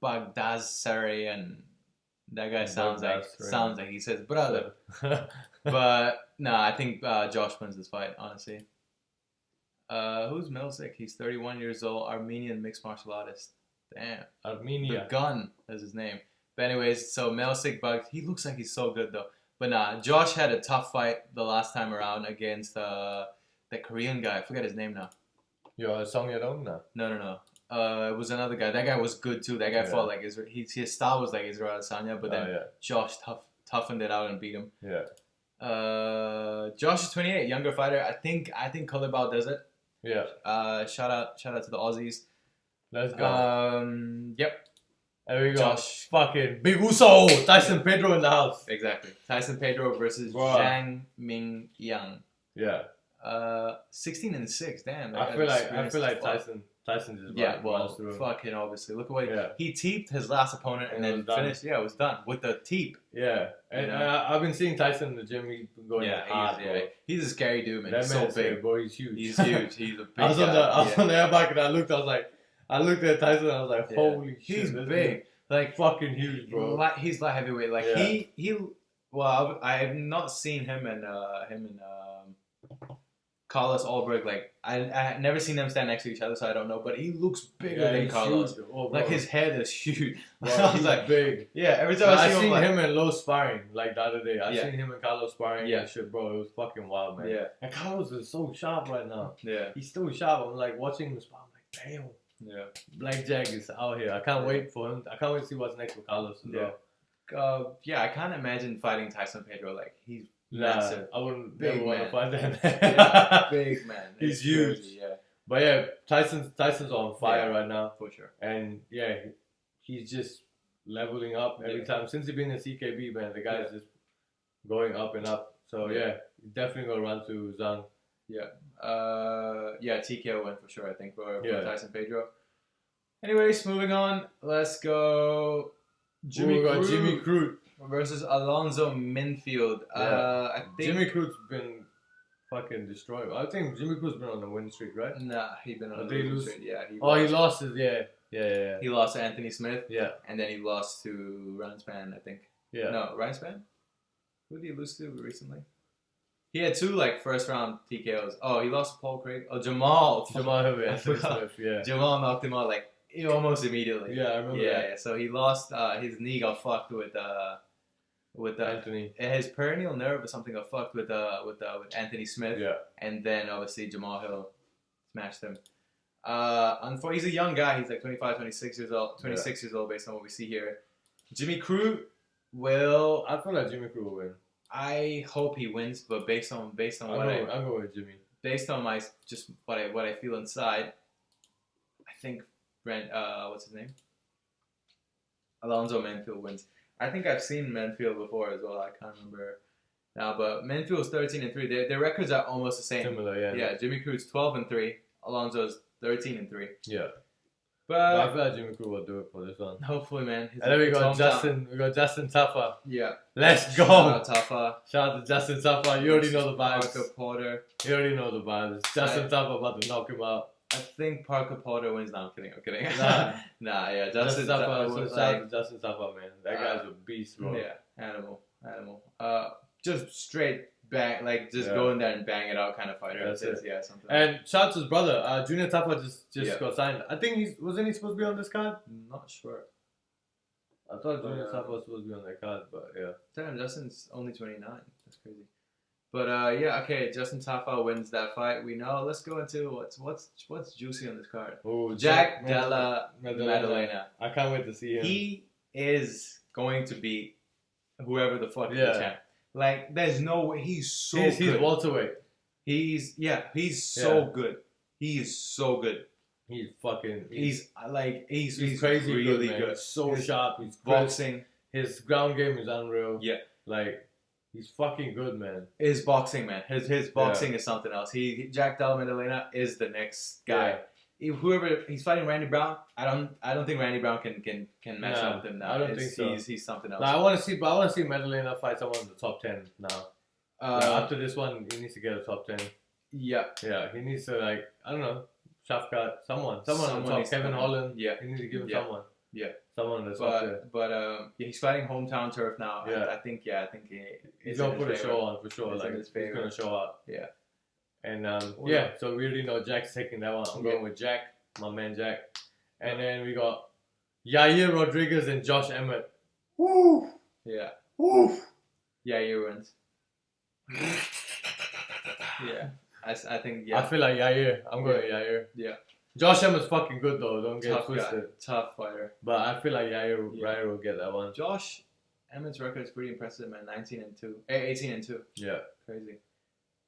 Baghdasaryan, and that guy sounds like he says brother. But no, I think Josh wins this fight, honestly. Who's Melsik? He's 31 years old, Armenian mixed martial artist. Damn. Armenia. The Gun is his name. But anyways, so Melsik he looks like he's so good though. But nah, Josh had a tough fight the last time around against the Korean guy. I forget his name now. Song Yadong? No. It was another guy. That guy was good too. That guy fought like Israel. His style was like Israel Adesanya, but then Josh toughened it out and beat him. Yeah. Josh is 28, younger fighter. I think Kulibau does it. Yeah. Shout out to the Aussies. Let's go. Yep. There we go. Josh. Fucking Big Uso. Tyson Pedro in the house. Exactly. Tyson Pedro versus Zhang Mingyang. Yeah. 16-6. Damn. I feel like Tyson. Tyson just runs through. Fucking obviously. Look at what he teeped his last opponent and then finished. Yeah, it was done with the teep. Yeah, and I've been seeing Tyson in the gym. He's been going hard. He's a scary dude, man. That he's so big, bro. He's huge. He's huge. He's a big I was guy. on the air bike and I looked at Tyson and I was like, holy shit. He's big. Like fucking huge, bro. He's light heavyweight. Like he. Well, I have not seen him and Carlos Ulberg. Like I had never seen them stand next to each other, so I don't know. But he looks bigger than Carlos. Like his head is huge. Bro, I was like big. Yeah, every time I see him and Low sparring like the other day. I seen him and Carlos sparring and shit, bro. It was fucking wild, man. Yeah. And Carlos is so sharp right now. Yeah. He's still sharp. I'm like watching him spar. I'm like, damn. Yeah. Blackjack is out here. I can't wait for him. I can't wait to see what's next for Carlos as well. I can't imagine fighting Tyson Pedro. Like he's massive. I wouldn't want to fight that. Big man. He's huge. Crazy, yeah. But yeah, Tyson's on fire right now for sure. And he's just leveling up every time since he's been in CKB, man. The guy's just going up and up. So he's definitely gonna run to Zhang. Yeah. TKO win for sure. I think for Tyson Pedro. Anyways, moving on. Let's go. Jimmy Crute versus Alonzo Menifield. I think Jimmy Crute's been fucking destroyed. I think Jimmy Crute's been on the win streak, right? Nah, he's been on the losing streak. Yeah. He lost his. Yeah. He lost to Anthony Smith. Yeah. And then he lost to Ranspan, I think. Yeah. No, Ranspan? Who did he lose to recently? He had 2 first round TKOs. Oh, he lost to Paul Craig. Oh, Jamal. Anthony Smith. Yeah. Jamal knocked him out almost immediately. Yeah, I remember that. Yeah. So he lost. His knee got fucked with Anthony. His peroneal nerve or something got fucked with Anthony Smith. Yeah. And then obviously Jamal Hill smashed him. He's a young guy. He's like 25, 26 years old. 26 years old based on what we see here. Jimmy Crute will. I feel like Jimmy Crute will win. I hope he wins, but based on what I'm going with Jimmy. Based on what I feel inside, I think what's his name? Alonzo Menifield wins. I think I've seen Menifield before as well. I can't remember now, but Menifield's 13-3. Their records are almost the same. Similar, yeah. Yeah, Jimmy Crute's 12-3. Alonzo's 13-3. Yeah. But I feel like Jimmy Crute will do it for this one. Hopefully, man. And then we got Justin Tafa. Yeah. Let's go. Shout out Tafa. Shout out to Justin Tafa. You already know the vibes. Parker Porter. You already know the vibes. Justin Tafa about to knock him out. I think Parker Porter wins. No, I'm kidding. Nah, yeah. Justin Tafa. Shout out to Justin Tafa, man. That guy's a beast, bro. Yeah, animal. Just straight bang, go in there and bang it out kind of fighter. That's it. Yeah, something. And shout out to his brother, Junior Tafa just got signed. I think wasn't he supposed to be on this card? Not sure. I thought Junior Tafa was supposed to be on that card, but yeah. Damn, Justin's only 29. That's crazy. But okay, Justin Tafa wins that fight. We know. Let's go into what's juicy on this card. Oh, Jack Della Maddalena. I can't wait to see him. He is going to beat whoever the fuck is the champ. Like, there's no way. He's so good. He's welterweight. He's so good. He's so good. He's fucking. He's crazy really good. good. He's so sharp. He's boxing. His ground game is unreal. Yeah. Like, he's fucking good, man. His boxing, man. His boxing is something else. Jack Della Maddalena is the next guy. Whoever he's fighting Randy Brown, I don't think Randy Brown can match up with him now. I don't think so. He's something else. I want to see Maddalena fight someone in the top 10 now. After this one, he needs to get a top 10. Yeah. Yeah, he needs to I don't know, Shafkat, someone on top. Kevin Holland. Yeah. He needs to give him someone. Yeah. Someone that's up there. But he's fighting hometown turf now. Yeah. I think he's gonna put a show on for sure. He's gonna show up. Yeah. And so we already know Jack's taking that one. I'm going with Jack, my man Jack. And then we got Yair Rodriguez and Josh Emmett. Woo! Yeah. Woo! Yair wins. Yeah. I think, I feel like Yair. I'm going with Yair. Yeah. Josh Emmett's fucking good though. Don't get twisted. Tough fighter. But I feel like Yair will get that one. Josh Emmett's record is pretty impressive, man. 18-2. Yeah. Crazy.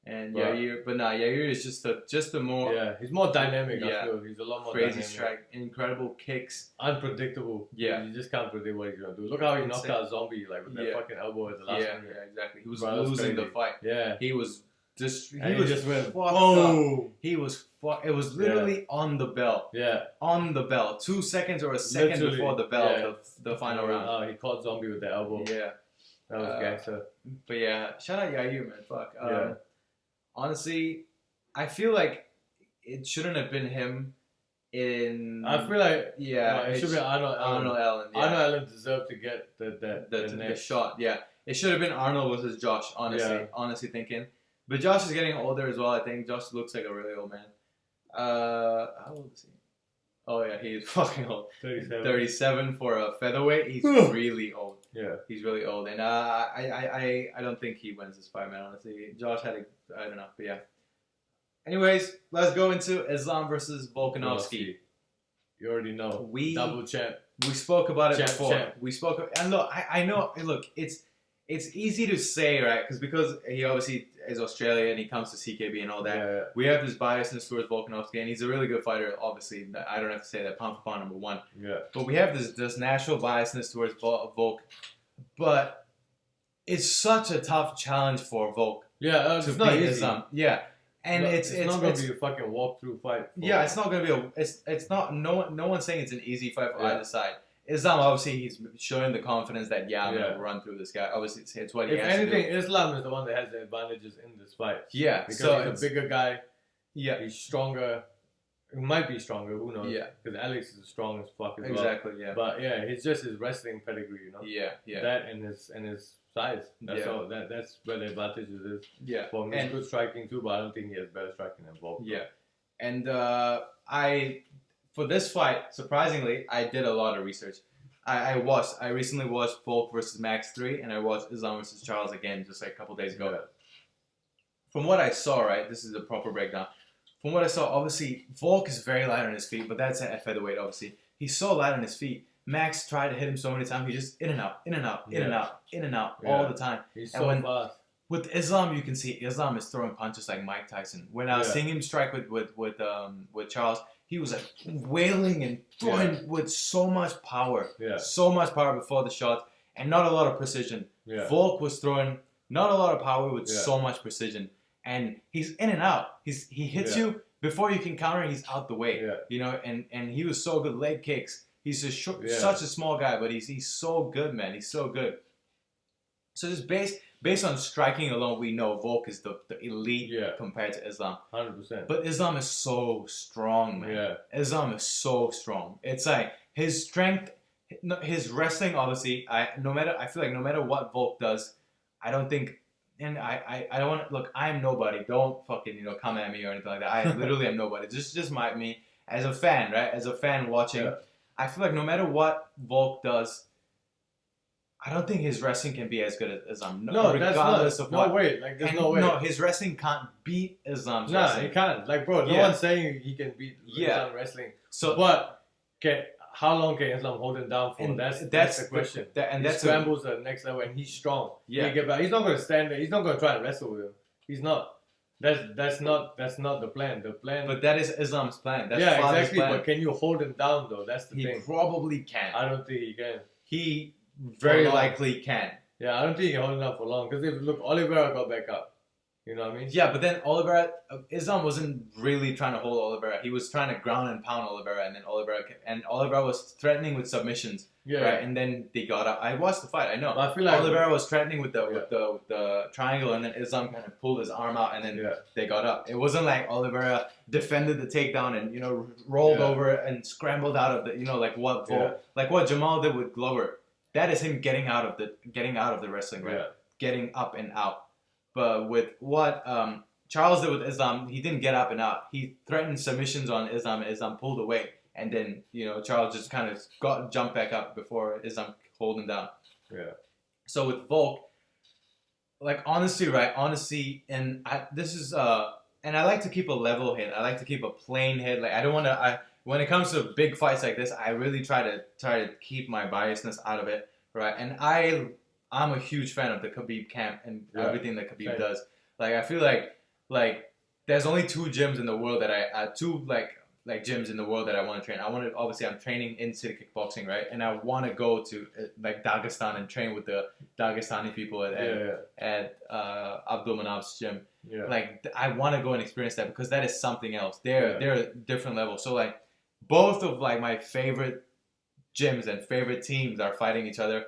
And Yair is just a more... Yeah, he's more dynamic, I feel. He's a lot more crazy dynamic. strike, incredible kicks. Unpredictable. Yeah. You just can't predict what he's going to do. Look how he knocked out Zombie with that fucking elbow at the last minute. Yeah, exactly. He was losing the fight. Yeah. He was he just went boom. He was it was literally on the bell. Yeah. On the bell. 2 seconds or a second before the bell, the final round. He caught Zombie with the elbow. Yeah. That was gangster. But yeah, shout out Yair, man. Fuck. Honestly, I feel like it shouldn't have been him. I feel like it should be Arnold Allen. Yeah. Arnold Allen deserved to get the shot. Yeah, it should have been Arnold versus Josh. Honestly thinking, but Josh is getting older as well. I think Josh looks like a really old man. How old is he? Oh yeah, he's fucking old. 37 for a featherweight. He's really old. Yeah, he's really old, and I don't think he wins this fight, man. Honestly, Josh had I don't know, but yeah. Anyways, let's go into Islam versus Volkanovski. You already know. Double champ. We spoke about it before. We spoke, and look, I know. Look, it's easy to say, right? Because he obviously is Australian and he comes to CKB and all that. Yeah. We have this biasness towards Volkanovski, and he's a really good fighter. Obviously, I don't have to say that pound for pound #1. Yeah. But we have this natural biasness towards Volk, but it's such a tough challenge for Volk. Yeah, to beat Islam. Yeah. And it's not going to be a fucking walkthrough fight. Yeah, it's not going to be it's not, no one's saying it's an easy fight for either side. Islam, obviously, he's showing the confidence that, I'm going to run through this guy. Obviously, it's what he has to do. If anything, Islam is the one that has the advantages in this fight. Yeah. Because he's a bigger guy. Yeah. He's stronger. He might be stronger, who knows? Yeah. Because Alex is strong as fuck as well. Exactly, yeah. But yeah, it's just his wrestling pedigree, you know? Yeah. That and his size. That's all. That's where the advantages is. Yeah. For him, he's good striking too, but I don't think he has better striking than Volk. Yeah. And for this fight, surprisingly, I did a lot of research. I recently watched Volk versus Max 3, and I watched Islam versus Charles again just like a couple days ago. Yeah. From what I saw, right, this is a proper breakdown. From what I saw, obviously, Volk is very light on his feet, but that's at featherweight, obviously. He's so light on his feet. Max tried to hit him so many times, he just in and out all the time. He's so fast. With Islam, you can see Islam is throwing punches like Mike Tyson. When I was seeing him strike with Charles, he was like wailing and throwing with so much power. Yeah. So much power before the shot and not a lot of precision. Yeah. Volk was throwing not a lot of power with so much precision. And he's in and out. He hits you before you can counter, he's out the way. Yeah. You know, and he was so good. Leg kicks. He's such a small guy, but he's so good, man. He's so good. So just based on striking alone, we know Volk is the elite compared to Islam. 100%. But Islam is so strong, man. Yeah. Islam is so strong. It's like his strength, his wrestling. Obviously, I feel like no matter what Volk does, I don't think. And I don't want to look. I am nobody. Don't fucking come at me or anything like that. I literally am nobody. Just me as a fan, right? As a fan watching. Yeah. I feel like no matter what Volk does, I don't think his wrestling can be as good as Islam. No, regardless of what. No way. Like, there's no way. No, his wrestling can't beat Islam's wrestling. No, he can't. Like, bro, no one's saying he can beat Islam wrestling. So, but how long can Islam hold him down for? And that's the question. He scrambles the next level, and he's strong. Yeah. He's not going to stand there. He's not going to try and wrestle with him. He's not. That's not the plan. The plan. But that is Islam's plan. That's exactly. Plan. But can you hold him down though? That's the thing. He probably can. I don't think he can. He very likely can. Yeah, I don't think he can hold him down for long. Because Oliveira got back up. You know what I mean? Yeah, but then Islam wasn't really trying to hold Oliveira. He was trying to ground and pound Oliveira, and then Oliveira was threatening with submissions. Yeah. Right, and then they got up. I watched the fight. I know. But I feel like Oliveira was threatening with the triangle, and then Islam kind of pulled his arm out, and then they got up. It wasn't like Oliveira defended the takedown and rolled over and scrambled out of the like what Jamal did with Glover. That is him getting out of the wrestling, right? Yeah. Getting up and out. But with what Charles did with Islam, he didn't get up and out. He threatened submissions on Islam, and Islam pulled away. And then, Charles just kind of jumped back up before Islam hold him down. Yeah. So with Volk, honestly, and I like to keep a level hit. I like to keep a plain hit. Like I don't want to. When it comes to big fights like this, I really try to keep my biasness out of it, right? And I'm a huge fan of the Khabib camp and everything that Khabib does. Like I feel like there's only 2 gyms in the world that gyms in the world that I want to train. I'm training in city kickboxing, right? And I want to go to Dagestan and train with the Dagestani people at Abdul Manav's gym. Like I want to go and experience that because that is something else. They're a different level. So like both of like my favorite gyms and favorite teams are fighting each other.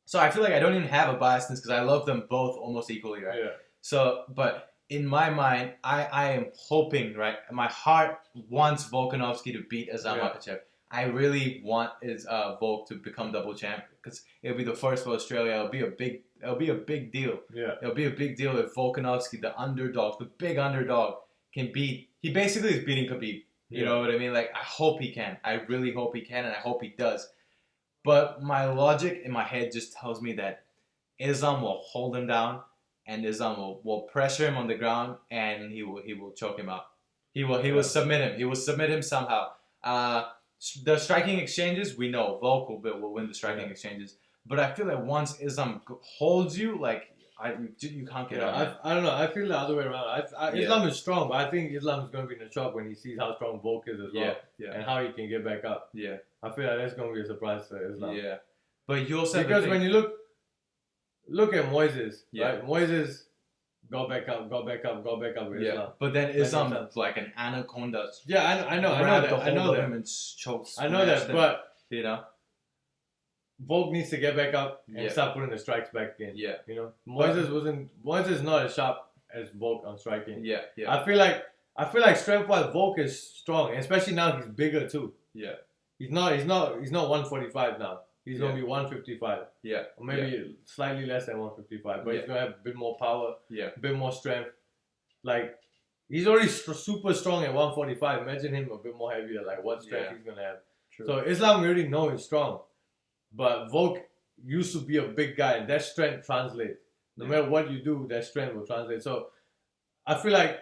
So I feel like I don't even have a bias because I love them both almost equally, right? Yeah. So, but in my mind, I am hoping, right? My heart wants Volkanovski to beat Makachev. I really want Volk to become double champ because it'll be the first for Australia. It'll be a big deal. Yeah. It'll be a big deal if Volkanovski, the underdog, the big underdog, can beat. He basically is beating Khabib. You know what I mean? Like I hope he can. I really hope he can, and I hope he does. But my logic in my head just tells me that Islam will hold him down, and Islam will pressure him on the ground, and he will choke him out. He will submit him. He will submit him somehow. The striking exchanges, we know Volk will win the striking exchanges. But I feel like once Islam holds you, like you can't get out. I don't know. I feel the other way around. Islam is strong, but I think Islam is going to be in a shock when he sees how strong Volk is as well, and how he can get back up. Yeah, I feel like that's going to be a surprise for Islam. Yeah, but you also because when you look at Moises, right? Moises got back up with Islam. But then Islam like an anaconda. Yeah, I know that, but you know. Volk needs to get back up and start putting the strikes back in. Yeah. You know, Moises not as sharp as Volk on striking. Yeah. I feel like strength-wise, Volk is strong, especially now he's bigger too. Yeah. He's not 145 now. He's gonna be 155. Yeah. Or maybe slightly less than 155, but he's gonna have a bit more power. Yeah. A bit more strength. Like he's already super strong at 145. Imagine him a bit more heavier. Like what strength he's gonna have. True. So Islam we already know is strong. But Volk used to be a big guy, and that strength translates. No matter what you do, that strength will translate. So I feel like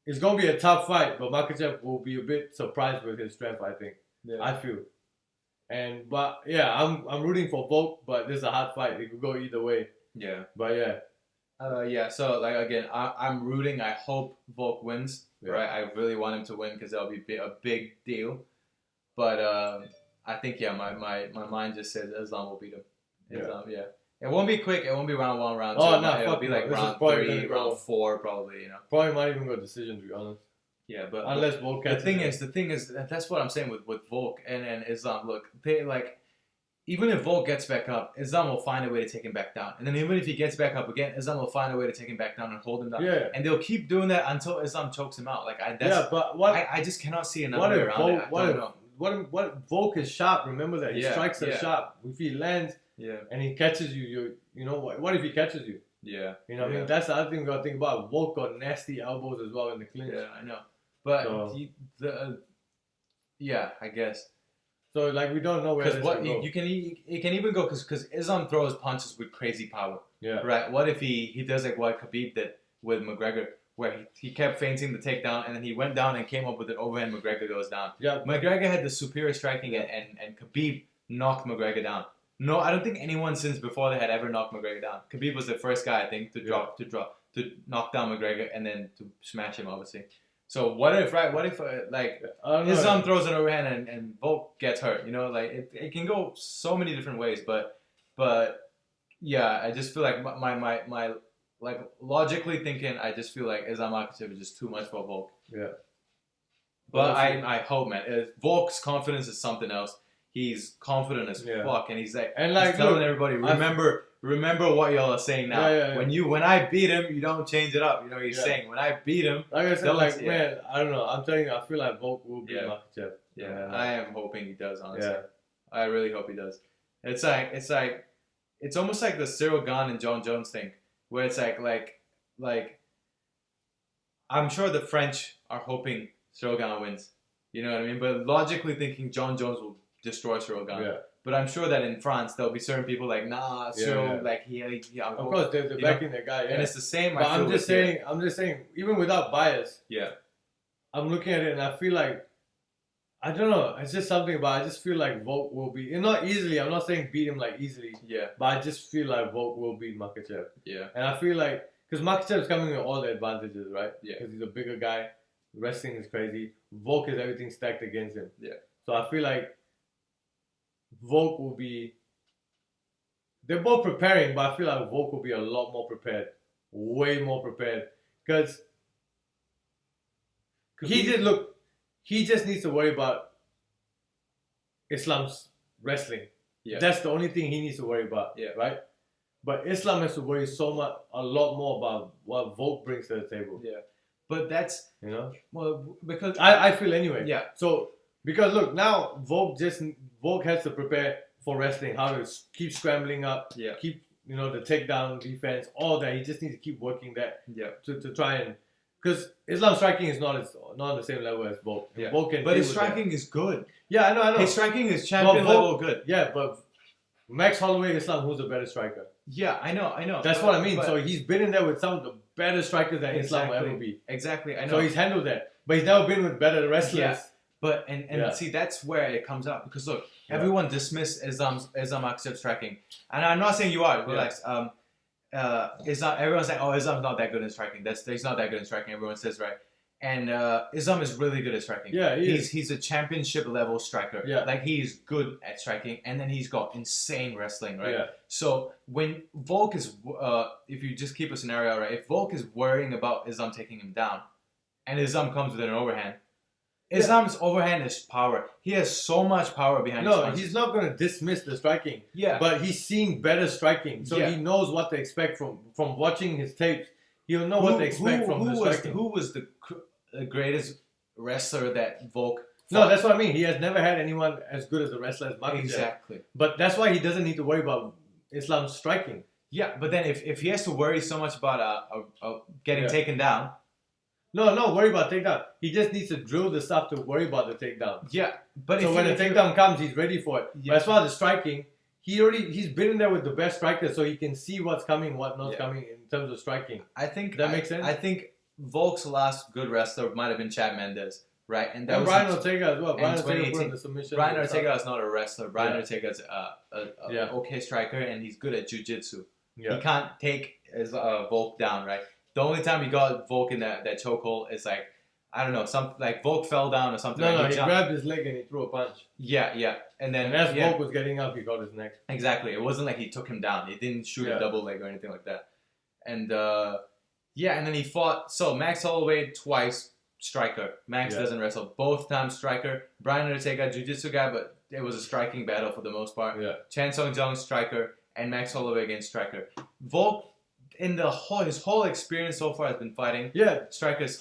it's going to be a tough fight, but Makachev will be a bit surprised with his strength, I think. Yeah. I feel. But I'm rooting for Volk, but this is a hard fight. It could go either way. Yeah. But so like again, I'm rooting. I hope Volk wins, right? I really want him to win because that'll be a big deal. But I think my mind just says Islam will beat him. Islam, It won't be quick. It won't be round 1, round 2. Oh no, it'll be like round 3, round 4, probably. You know. Probably might even go decision, to be honest. Yeah, but unless Volk catches the thing is that's what I'm saying with Volk and Islam. Look, they like even if Volk gets back up, Islam will find a way to take him back down. And then even if he gets back up again, Islam will find a way to take him back down and hold him down. Yeah. And they'll keep doing that until Islam chokes him out. Like I just cannot see another way around it. I don't know. What Volk is sharp. Remember that his strikes are sharp. If he lands, and he catches you, you know what if he catches you? Yeah, you know what I mean. That's the other thing we got to think about. Volk got nasty elbows as well in the clinch. Yeah, I know. But I guess. So like we don't know where this what you can even go because Islam throws punches with crazy power. Yeah. Right. What if he does like what Khabib did with McGregor? Where he kept feinting the takedown, and then he went down and came up with an overhand. McGregor goes down. Yeah. McGregor had the superior striking, and Khabib knocked McGregor down. No, I don't think anyone since before that had ever knocked McGregor down. Khabib was the first guy, I think, to knock down McGregor and then to smash him, obviously. So what if Islam throws an overhand and Volk gets hurt? You know, like it can go so many different ways. But yeah, I just feel like my like logically thinking, I just feel like Islam Makachev is just too much for Volk. Yeah. But I hope, man. Volk's confidence is something else. He's confident as fuck, and he's like, he's telling everybody, remember what y'all are saying now. When I beat him, you don't change it up. You know, he's saying when I beat him. Like I said, man, I don't know. I'm telling you, I feel like Volk will beat Makachev. Yeah, I am hoping he does. Honestly, I really hope he does. It's almost like the Cyril Gane and John Jones thing. Where it's like I'm sure the French are hoping Cyril Gane wins. You know what I mean? But logically thinking John Jones will destroy Cyril Gane. Yeah. But I'm sure that in France there'll be certain people like, nah, Cyril, like of course they're backing the guy. Yeah. And it's the same. But I'm just saying, even without bias. Yeah. I'm looking at it and I feel like, I don't know. It's just something about. I just feel like Volk will beat. And not easily. I'm not saying beat him like easily. Yeah. But I just feel like Volk will beat Makachev. Yeah. And I feel like because Makachev's coming with all the advantages, right? Yeah. Because he's a bigger guy. Wrestling is crazy. Volk is everything stacked against him. Yeah. So I feel like Volk will be. They're both preparing, but I feel like Volk will be a lot more prepared way more prepared. Because he just needs to worry about Islam's wrestling. Yeah. That's the only thing he needs to worry about. Yeah. Right? But Islam has to worry a lot more about what Volk brings to the table. Yeah. But that's, well, because I feel anyway. Yeah. So, because look, now Volk has to prepare for wrestling, how to keep scrambling up, keep, the takedown defense, all that. He just needs to keep working that to try and, because Islam striking is not on the same level as Volk. Yeah. Volk can but his striking is good. Yeah, I know. His striking is champion level good. Yeah, but Max Holloway, Islam, who's the better striker? Yeah, I know. That's what I mean. So he's been in there with some of the better strikers that Islam will ever be. Exactly, I know. So he's handled that. But he's never been with better wrestlers. Yeah. But, and see, that's where it comes up. Because look, everyone dismissed Islam Makachev's striking. And I'm not saying you are. Relax. Islam, everyone's like, oh, Islam's not that good in striking. He's not that good in striking. Everyone says, right? And Islam is really good at striking. Yeah, he's a championship level striker. Yeah. Like, he's good at striking, and then he's got insane wrestling, right? Yeah. So when Volk is, if you just keep a scenario, right? If Volk is worrying about Islam taking him down, and Islam comes with an overhand, Islam's overhand is power. He has so much power behind his punches. He's not going to dismiss the striking. Yeah. But he's seen better striking, so he knows what to expect from watching his tapes. He'll know what to expect from the striking. Who was the greatest wrestler that Volk fought? No, that's what I mean. He has never had anyone as good as a wrestler as Makachev. Exactly. But that's why he doesn't need to worry about Islam's striking. Yeah, but then if he has to worry so much about getting taken down... No, worry about takedown. He just needs to drill the stuff to worry about the takedown. Yeah. But so when the takedown comes, he's ready for it. Yeah. But as far as the striking, he's been in there with the best strikers, so he can see what's coming, what's not coming in terms of striking. I think that makes sense. I think Volk's last good wrestler might have been Chad Mendes, right? And Brian Ortega as well. Brian Ortega put in the submission. Brian Ortega is not a wrestler. Brian Ortega is a okay striker, and he's good at jiu-jitsu. Yeah. He can't take his Volk down, right? The only time he got Volk in that chokehold is like, I don't know, like Volk fell down or something. No, he grabbed his leg and he threw a punch. Yeah. And then as Volk was getting up, he got his neck. Exactly. It wasn't like he took him down. He didn't shoot a double leg or anything like that. And and then he fought. So Max Holloway twice, striker. Max doesn't wrestle. Both times striker. Brian Ortega, jiu-jitsu guy, but it was a striking battle for the most part. Yeah. Chan Sung Jung, striker, and Max Holloway against striker. Volk, in his whole experience so far, has been fighting. Yeah. Strikers.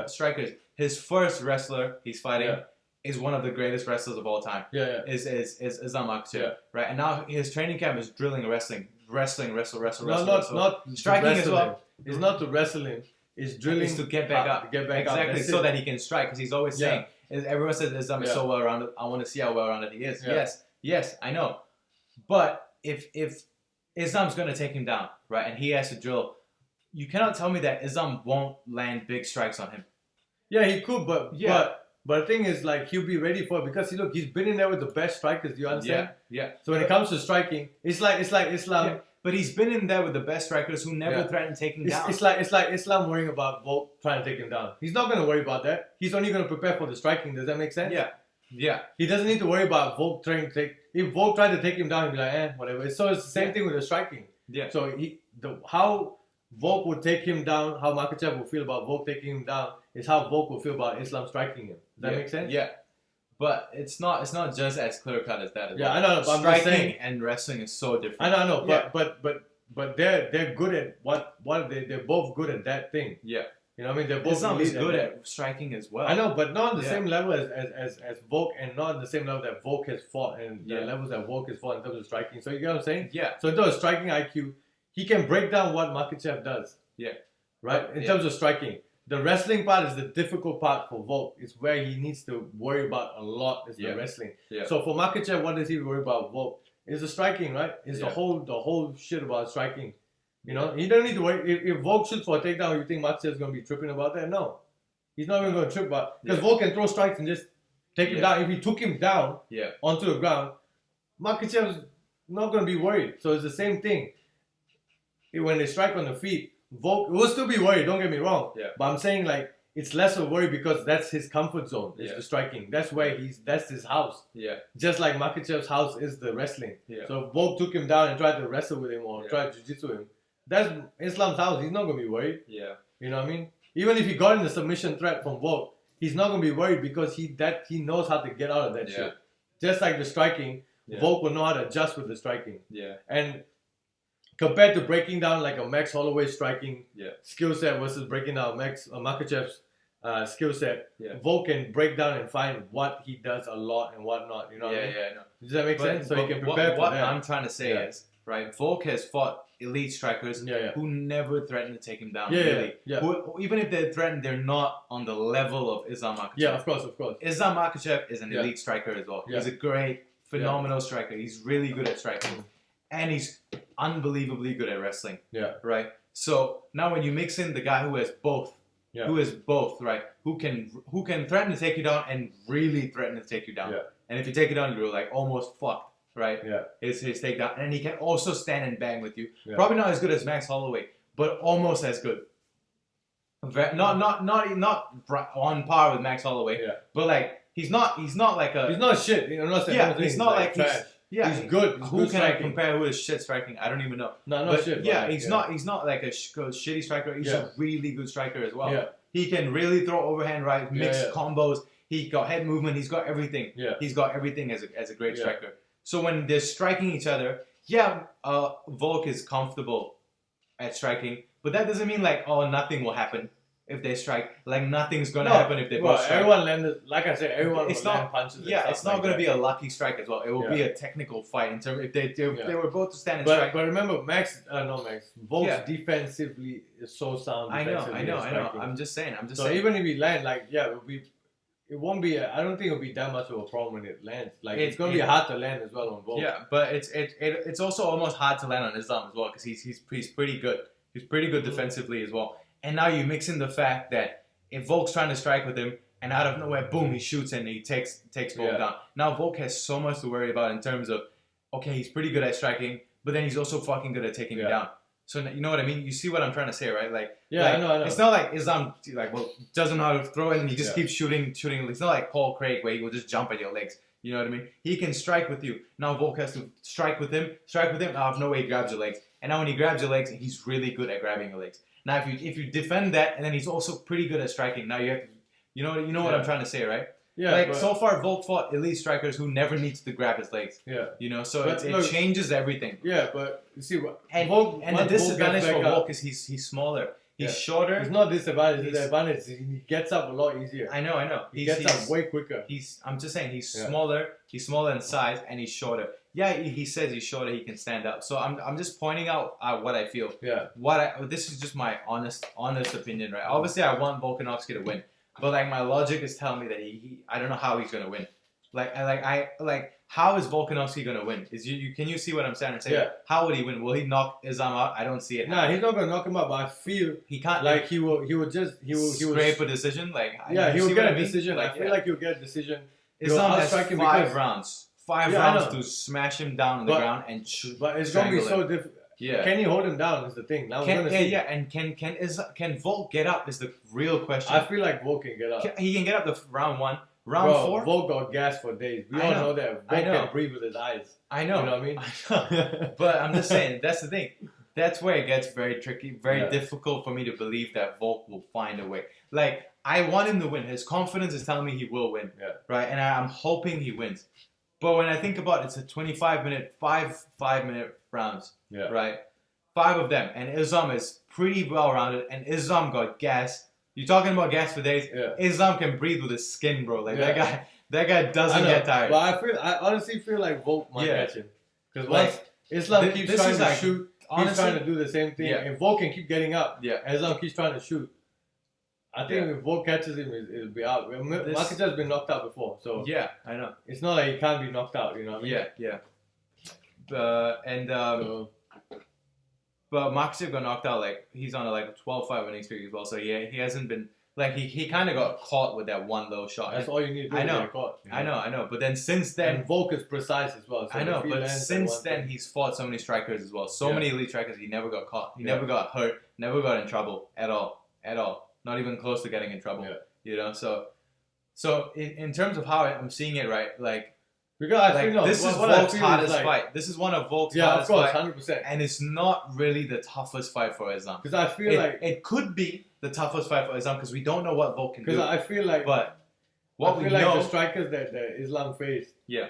Strikers. His first wrestler he's fighting is one of the greatest wrestlers of all time. Is Islam Makhachev. Right? And now his training camp is drilling wrestling. Wrestle. Not striking as well. It's not to wrestle him. It's drilling. It's to get back up. Exactly. So that he can strike. Because he's always saying, everyone says Islam is so well-rounded. I want to see how well-rounded he is. Yes, I know. But if Islam's going to take him down, right, and he has to drill, you cannot tell me that Islam won't land big strikes on him. Yeah, he could, but the thing is, like, he'll be ready for it because he's been in there with the best strikers. Do you understand? Yeah. So when it comes to striking, it's like Islam. Yeah. But he's been in there with the best strikers who never threaten taking him down. It's like Islam worrying about Volk trying to take him down. He's not going to worry about that. He's only going to prepare for the striking. Does that make sense? Yeah. He doesn't need to worry about Volk trying to take. If Volk tried to take him down, he'd be like, whatever. So it's the same thing with the striking. Yeah. So how Volk would take him down, how Makachev will feel about Volk taking him down, is how Volk will feel about Islam striking him. Does that make sense? Yeah. But it's not just as clear cut as that. I know. But striking and wrestling is so different. I know. But they're good at what they're both good at that thing. Yeah. You know what I mean? They're both good at striking as well. I know, but not on the same level as Volk, and not on the same level that Volk has fought, and the levels that Volk has fought in terms of striking. So you get what I'm saying? Yeah. So in terms of striking IQ, he can break down what Makachev does. Yeah. Right? In terms of striking. The wrestling part is the difficult part for Volk. It's where he needs to worry about a lot is the wrestling. Yeah. So for Makachev, what does he worry about Volk? It's the striking, right? It's the whole shit about striking. You know, he don't need to worry. If Volk shoots for a takedown, you think Makachev's going to be tripping about that? No. He's not even going to trip about it. Because Volk can throw strikes and just take him down. If he took him down onto the ground, Makachev's not going to be worried. So it's the same thing. When they strike on the feet, Volk will still be worried, don't get me wrong. Yeah. But I'm saying, like, it's less of worry because that's his comfort zone. It's the striking. That's where that's his house. Yeah. Just like Makachev's house is the wrestling. Yeah. So if Volk took him down and tried to wrestle with him or tried to jiu-jitsu him, that's Islam's house. He's not gonna be worried. Yeah. You know what I mean? Even if he got in the submission threat from Volk, he's not gonna be worried because he knows how to get out of that shit. Just like the striking, Volk will know how to adjust with the striking. Yeah. And compared to breaking down like a Max Holloway striking skill set versus breaking down Makachev's skill set, Volk can break down and find what he does a lot and what not. You know what I mean? Yeah, no. Does that make sense? So he can prepare for that. What I'm trying to say is, right, Volk has fought elite strikers who never threaten to take him down. Who, even if they're threatened, they're not on the level of Islam Makachev. Yeah, of course. Islam Makachev is an elite striker as well. He's a great, phenomenal striker. He's really good at striking. And he's unbelievably good at wrestling. Yeah. Right? So now when you mix in the guy who has both, right? Who can threaten to take you down and really threaten to take you down. Yeah. And if you take it down, you're like almost fucked. Right? Yeah. His takedown. And he can also stand and bang with you. Yeah. Probably not as good as Max Holloway, but almost as good. Not on par with Max Holloway. Yeah. But like he's not like a he's not shit. You know, I'm not saying he's not like trash. He's good. Who can striking. I compare with shit striking? I don't even know. No shit. Yeah, he's not like a shitty striker. He's a really good striker as well. Yeah. He can really throw overhand right, mix combos. He got head movement. He's got everything. Yeah. He's got everything as a great striker. So when they're striking each other, Volk is comfortable at striking, but that doesn't mean like nothing will happen if they strike. Like nothing's gonna happen if they both strike. Everyone landed, like I said, everyone will land punches. Yeah, it's not gonna be a lucky strike as well. It will be a technical fight in terms if they were both to stand and strike. But remember, Volk's defensively is so sound. I know. I'm just saying. So even if we land, it won't be. I don't think it'll be that much of a problem when it lands. Like it's gonna be hard to land as well on Volk. Yeah, but it's also almost hard to land on Islam as well because he's pretty good. He's pretty good defensively as well. And now you mix in the fact that if Volk's trying to strike with him and out of nowhere, boom, he shoots and he takes Volk down. Now Volk has so much to worry about in terms of he's pretty good at striking, but then he's also fucking good at taking you down. So you know what I mean? You see what I'm trying to say, right? I know. It's not like Islam doesn't know how to throw it and he just keeps shooting. It's not like Paul Craig where he will just jump at your legs. You know what I mean? He can strike with you. Now Volk has to strike with him. Out of nowhere he grabs your legs. And now when he grabs your legs, he's really good at grabbing your legs. Now if you defend that and then he's also pretty good at striking. Now you have to, you know what I'm trying to say, right? Yeah. So far Volk fought elite strikers who never needs to grab his legs. Yeah. You know, so it changes everything. Yeah, but you see what the disadvantage for Volk is he's smaller. He's shorter. It's not disadvantage. It's advantage. He gets up a lot easier. I know. He gets up way quicker. I'm just saying he's smaller. He's smaller in size and he's shorter. Yeah, he says he's shorter. He can stand up. So I'm just pointing out what I feel. Yeah. This is just my honest opinion, right? Obviously, I want Volkanovski to win. But my logic is telling me that I don't know how he's gonna win. How is Volkanovski gonna win? Can you see what I'm saying? How would he win? Will he knock Islam out? I don't see it. Nah, he's not gonna knock him out. But I feel he can't. He will scrape a decision. He will get a decision. I feel like he'll get a decision. Islam has 5 rounds. 5 rounds to smash him down on the ground and shoot. But it's gonna be so difficult. Yeah. Can he hold him down is the thing. Now and can Volk get up is the real question. I feel like Volk can get up. He can get up to round 1. Round 4? Volk got gas for days. We all know that. Volk can breathe with his eyes. I know. You know what I mean? I know. But I'm just saying, that's the thing. That's where it gets very tricky, very difficult for me to believe that Volk will find a way. I want him to win. His confidence is telling me he will win. Yeah. Right? And I'm hoping he wins. But when I think about it, it's a 25-minute, 5-minute rounds. Yeah. Right? 5 of them. And Islam is pretty well-rounded. And Islam got gas. You're talking about gas for days. Yeah. Islam can breathe with his skin, bro. That guy doesn't get tired. But I honestly feel like Volk might catch him. Because once Islam keeps trying to shoot, honestly, he's trying to do the same thing. Yeah. And Volk can keep getting up. Yeah. And Islam keeps trying to shoot. I think if Volk catches him, it'll be out. Makachev's been knocked out before, so yeah, I know. It's not like he can't be knocked out, you know what I mean? Yeah. But Makachev got knocked out. He's on a 12-5 winning streak as well. So he hasn't been he kind of got caught with that one low shot. That's all you need to do. I know. Get caught, you know? I know. But then since then, and Volk is precise as well. So I know. But since then, he's fought so many strikers as well. So many elite strikers. He never got caught. He never got hurt. Never got in trouble at all. Not even close to getting in trouble. Yeah. You know, so in terms of how I'm seeing it, right? Because I think this is Volk's hardest fight. This is one of Volk's hardest fights. Yeah, of course, 100%. And it's not really the toughest fight for Islam. Because I feel like it could be the toughest fight for Islam because we don't know what Volk can do. Because I feel like, but what we know, the strikers that Islam faced, yeah,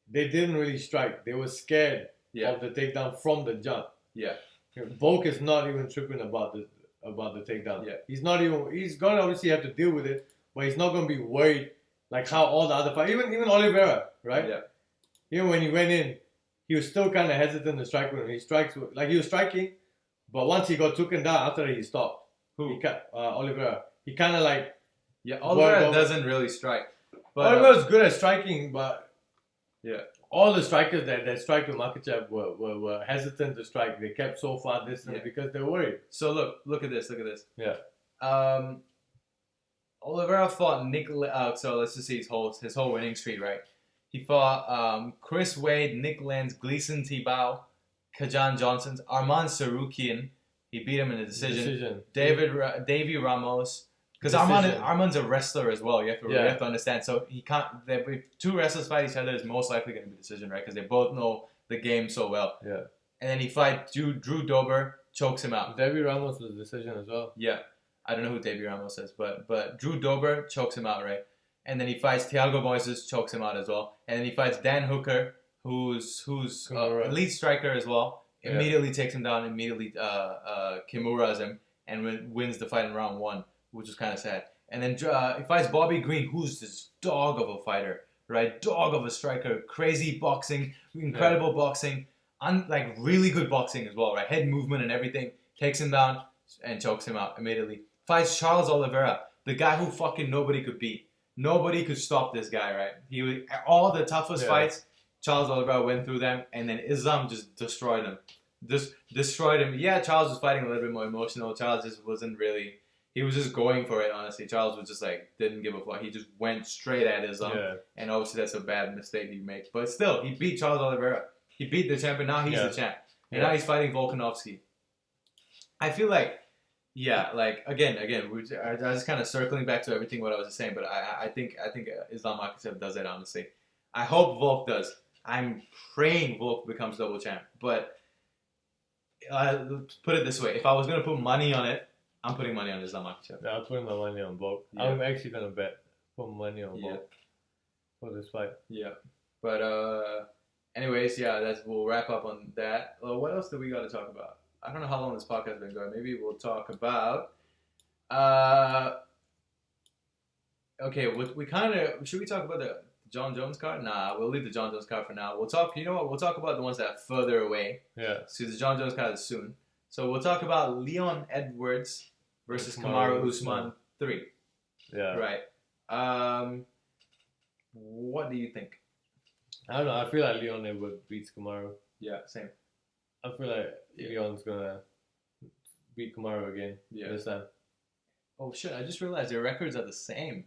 they didn't really strike. They were scared of the takedown from the jump. Yeah, Volk is not even tripping about the takedown. Yeah, he's not even. He's gonna obviously have to deal with it, but he's not gonna be worried like how all the other fighters, even Oliveira, right? Yeah. Even when he went in, he was still kind of hesitant to strike with him. He was striking, but once he got taken down, after that he stopped. Who? Oliveira. He kind of like. Yeah, Oliveira doesn't really strike. But Oliveira's good at striking, but yeah, all the strikers that strike with Makachev were hesitant to strike. They kept so far distant because they're worried. So look at this. Yeah. Oliveira fought Nick. So let's just see his whole winning streak, right? He fought Chris Wade, Nick Lenz, Gleason Tibau, Kajan Johnson, Arman Sarukian. He beat him in a decision. Davy Ramos. Because Arman's a wrestler as well. You have to understand. So he can't. If two wrestlers fight each other, it's most likely going to be a decision, right? Because they both know the game so well. Yeah. And then he fights Drew Dober, chokes him out. Davy Ramos was a decision as well. Yeah. I don't know who Davy Ramos is, but Drew Dober chokes him out, right? And then he fights Thiago Moises, chokes him out as well. And then he fights Dan Hooker, who's elite striker as well. Yeah. Immediately takes him down. Immediately Kimuras him and wins the fight in round 1, which was kind of sad. And then he fights Bobby Green, who's this dog of a fighter, right? Dog of a striker, crazy boxing, incredible boxing, like really good boxing as well, right? Head movement and everything. Takes him down and chokes him out immediately. Fights Charles Oliveira, the guy who fucking nobody could beat. Nobody could stop this guy, right? He was all the toughest fights. Charles Oliveira went through them, and then Islam just destroyed him. Destroyed him. Yeah, Charles was fighting a little bit more emotional. Charles just wasn't really. He was just going for it, honestly. Charles was just like, didn't give a fuck. He just went straight at Islam. Yeah. And obviously that's a bad mistake he makes. But still, he beat Charles Oliveira. He beat the champion. Now he's the champ. And now he's fighting Volkanovski. I feel like, again, we're just kind of circling back to everything what I was just saying. But I think Islam Makachev does it, honestly. I hope Volk does. I'm praying Volk becomes double champ. But put it this way. If I was going to put money on it, I'm putting money on Islam Makachev. Yeah, I'm putting my money on Volk. Yeah. I'm actually gonna put money on Volk for this fight. Yeah, but anyways, we'll wrap up on that. What else do we got to talk about? I don't know how long this podcast has been going. Maybe we'll talk about. Okay, we kind of should we talk about the John Jones card? Nah, we'll leave the John Jones card for now. We'll talk. You know what? We'll talk about the ones that are further away. Yeah. So the John Jones card is soon. So we'll talk about Leon Edwards versus Kamaru Usman 3. Yeah. Right. What do you think? I don't know. I feel like Leon Edwards beats Kamaru. Yeah, same. I feel like Leon's gonna beat Kamaru again this time. Oh shit! I just realized their records are the same.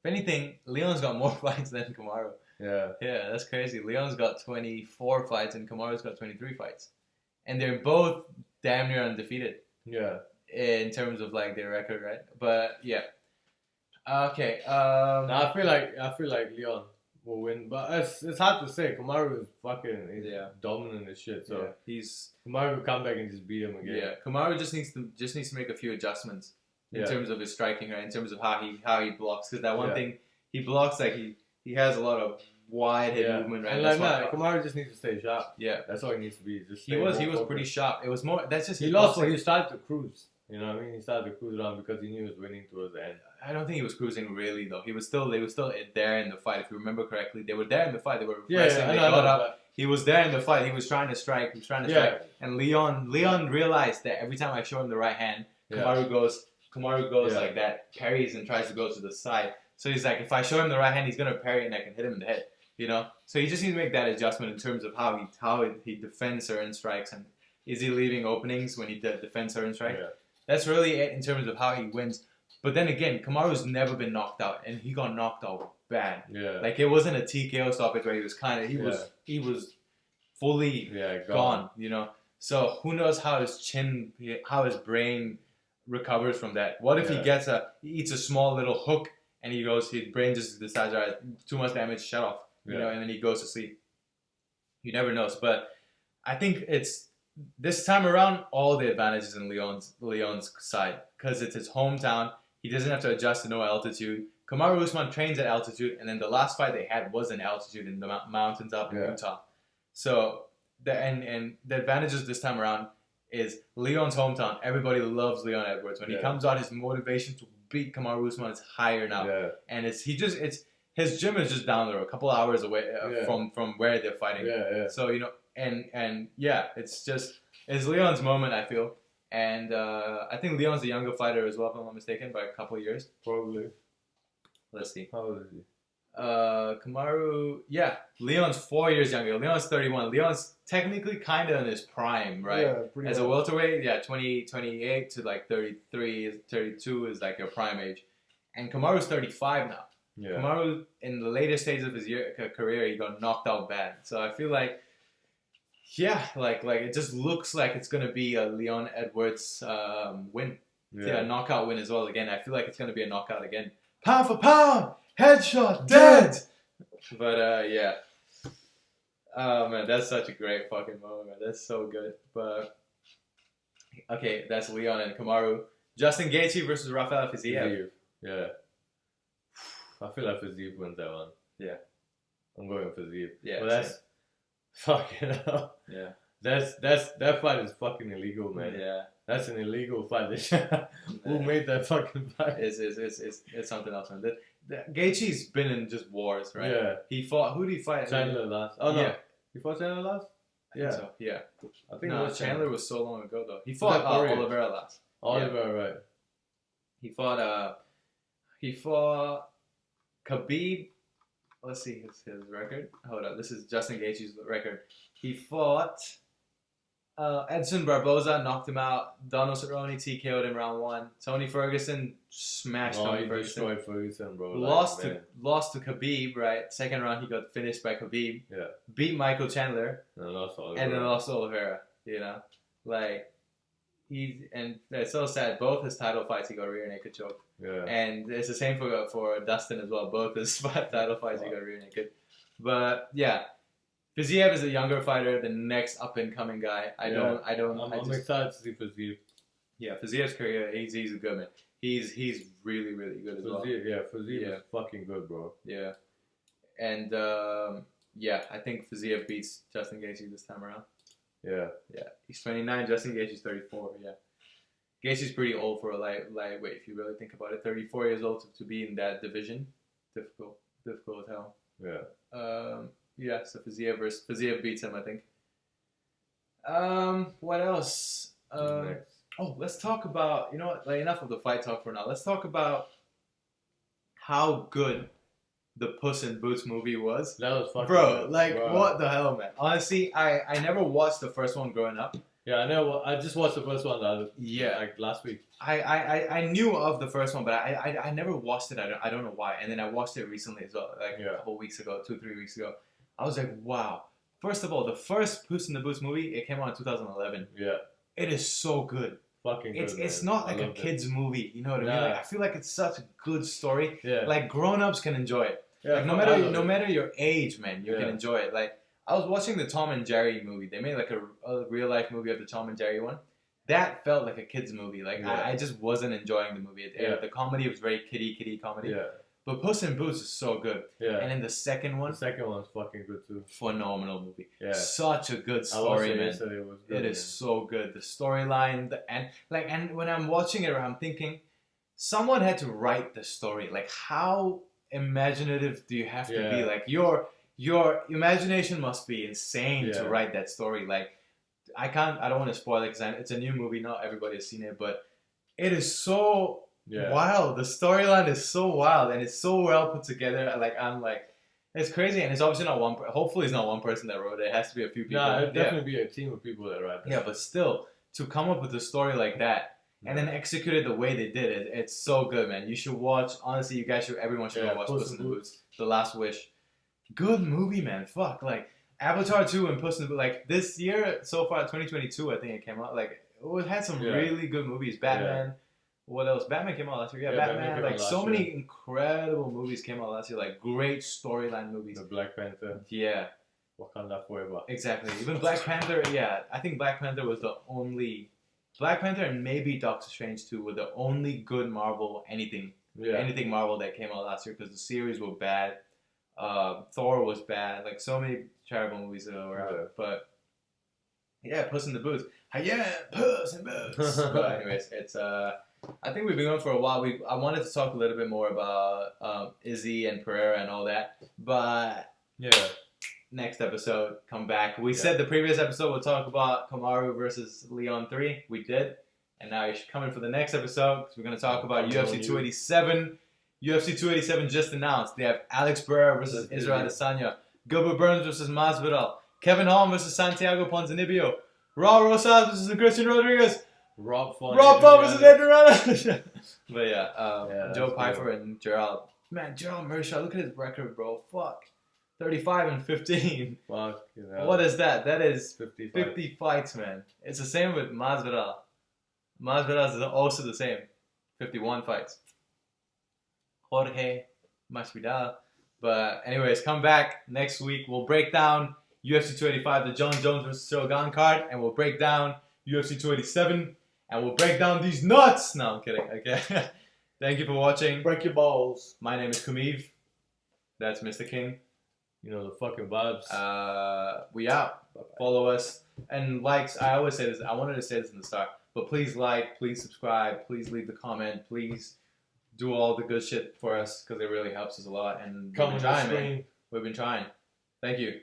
If anything, Leon's got more fights than Kamaru. Yeah. Yeah, that's crazy. Leon's got 24 fights and Kamaru's got 23 fights. And they're both damn near undefeated. Yeah. In terms of like their record, right? But yeah. Okay. I feel like Leon will win, but it's hard to say. Kamaru is fucking dominant as shit. So Kamaru will come back and just beat him again. Yeah. Kamaru just needs to make a few adjustments in terms of his striking, right? In terms of how he blocks, because that one thing he blocks, like he has a lot of wide head movement, right? And Kamaru just needs to stay sharp. Yeah, that's all he needs to be. He was pretty sharp. It was more. That's just he lost when he started to cruise. You know what I mean? He started to cruise around because he knew he was winning towards the end. I don't think he was cruising really though. They were still there in the fight. If you remember correctly, they were there in the fight. They were wrestling. They got up. He was there in the fight. He was trying to strike. And Leon realized that every time I show him the right hand, Kamaru goes like that, parries and tries to go to the side. So he's like, if I show him the right hand, he's gonna parry and I can hit him in the head. You know, so he just needs to make that adjustment in terms of how he defends certain strikes, and is he leaving openings when he defends certain strikes? Yeah. That's really it in terms of how he wins. But then again, Kamaru's never been knocked out, and he got knocked out bad. Yeah, like it wasn't a TKO stoppage where he was he was fully gone. You know, so who knows how his brain recovers from that? What if he eats a small little hook and his brain just decides, all right, too much damage, shut off. you know, and then he goes to sleep. You never know. But I think it's this time around all the advantages in Leon's side because it's his hometown. He doesn't have to adjust to no altitude. Kamaru Usman trains at altitude, and then the last fight they had was in altitude in the mountains up in Utah. So the advantages this time around is Leon's hometown. Everybody loves Leon Edwards. When he comes out, his motivation to beat Kamaru Usman is higher now, and his gym is just down there, a couple hours away from where they're fighting. So you know, and it's Leon's moment, I feel, and I think Leon's the younger fighter as well, if I'm not mistaken, by a couple of years. Probably. Let's see. How old is he? Kamaru, Leon's 4 years younger. Leon's 31. Leon's technically kind of in his prime, right? Yeah, as a welterweight, 28 to like 33, 32 is like your prime age. And Kamaru's 35 now. Yeah. Kamaru, in the later stages of his career, he got knocked out bad. So I feel like, like it just looks like it's going to be a Leon Edwards win. A knockout win as well. Again, I feel like it's going to be a knockout again. Pound for pound! Headshot! Dead! But, oh, man, that's such a great fucking moment, man. That's so good. But, okay, that's Leon and Kamaru. Justin Gaethje versus Rafael Fiziev. Yeah. I feel like Fiziev wins that one. Yeah. I'm going with Fiziev. Yeah. But that's fucking hell. Yeah. That fight is fucking illegal, man. Yeah. That's an illegal fight. Who made that fucking fight? It's something else, man. Gaethje's been in just wars, right? Yeah. He fought. Who did he fight? Chandler last. Oh no. Yeah. He fought Chandler last. Yeah. So. Yeah. I think Chandler was so long ago though. He fought Oliveira last. Oliveira, right? He fought Khabib. Let's see his record. Hold on. This is Justin Gaethje's record. He fought Edson Barboza, knocked him out. Donald Cerrone TKO'd him round 1. Tony Ferguson smashed Tony Ferguson. Destroyed Ferguson, bro. Lost to Khabib, right? Second round, he got finished by Khabib. Yeah. Beat Michael Chandler. And lost Oliveira. And then lost Oliveira. You know? Like, and it's so sad. Both his title fights, he got rear naked choke. Yeah. And it's the same for Dustin as well. Both his title fights, he got rear naked. But, yeah. Fiziev is a younger fighter, the next up-and-coming guy. I'm excited to see Fiziev. Yeah, Fiziev's career, he's a good man. He's really, really good as well. Fiziev is fucking good, bro. Yeah. And, I think Fiziev beats Justin Gaethje this time around. Yeah. Yeah. He's 29, Justin Gaethje's 34, yeah. Gaethje's pretty old for a lightweight, if you really think about it. 34 years old to be in that division. Difficult as hell. Yeah. So Fiziev beats him, I think. What else? Let's talk about, you know what, like, enough of the fight talk for now. Let's talk about how good the Puss in Boots movie was. That was fucking good. Bro. What the hell, man? Honestly, I never watched the first one growing up. Yeah, I know. I just watched the first one last week. I knew of the first one, but I never watched it. I don't know why. And then I watched it recently as well, a couple weeks ago, 2-3 weeks ago. I was like, wow. First of all, the first Puss in the Boots movie, it came out in 2011. Yeah. It is so good. Fucking good. It's not like a kid's movie. You know what I mean? Like, I feel like it's such a good story. Yeah. Like, grown-ups can enjoy it. Yeah, like, no matter your age, man, you can enjoy it. Like, I was watching the Tom and Jerry movie. They made like a real-life movie of the Tom and Jerry one. That felt like a kid's movie. Like, I just wasn't enjoying the movie. The comedy was very kiddie comedy. Yeah. But Puss in Boots is so good. Yeah. And then the second one. The second one's fucking good too. Phenomenal movie. Yeah. Such a good story, man. It was good, it is so good. The storyline, and when I'm watching it, I'm thinking, someone had to write the story. Like, how imaginative do you have to be? Like, your imagination must be insane to write that story. Like, I don't want to spoil it because it's a new movie. Not everybody has seen it, but it is so wild. The storyline is so wild and it's so well put together. It's crazy, and it's obviously not one. Hopefully, it's not one person that wrote it. It has to be a few people. No, it'd definitely be a team of people that write it. Yeah, but still, to come up with a story like that and then execute it the way they did it, it's so good, man. You should watch. Honestly, everyone should go watch Puss in the Boots. The Last Wish. Good movie, man. Fuck, like Avatar 2 and Puss in the Boots. Like, this year so far, 2022, I think it came out. Like, it had some really good movies. Batman. What else? Batman came out last year. Yeah, Batman. Like so many incredible movies came out last year. Like great storyline movies. The Black Panther. Yeah. Wakanda Forever. Exactly. Even Black Panther. Yeah, I think Black Panther was the only. Black Panther and maybe Doctor Strange 2 were the only good Marvel anything Marvel that came out last year because the series were bad. Thor was bad. Like so many terrible movies that were out. But yeah, Puss in the Boots. Yeah, Puss in Boots. But anyways, it's I think we've been going for a while. I wanted to talk a little bit more about Izzy and Pereira and all that. But yeah. Next episode, come back. We said the previous episode we'll talk about Kamaru versus Leon 3. We did. And now you should come in for the next episode because we're going to talk about UFC 287. UFC 287 just announced. They have Alex Burr versus Israel Adesanya. Gilbert Burns versus Masvidal. Kevin Holm versus Santiago Ponzinibbio. Raul Rosas versus Christian Rodriguez. Rob Font versus Adriana. But Joe Pyfer and Gerald. Man, Gerald Mershaw, look at his record, bro. Fuck. 35-15. Fuck. What is that? That is 50 fights, man. It's the same with Masvidal. Masvidal is also the same. 51 fights. Jorge Masvidal. But anyways, come back next week. We'll break down UFC 285, the John Jones versus Shogun card, and we'll break down UFC 287, and we'll break down these nuts. No, I'm kidding. Okay. Thank you for watching. Break your balls. My name is Kumiv. That's Mr. King. You know the fucking vibes. We out. Bye-bye. Follow us and likes. I always say this. I wanted to say this in the start, but please like, please subscribe, please leave the comment, please do all the good shit for us because it really helps us a lot. And we've been trying, man. We've been trying. Thank you.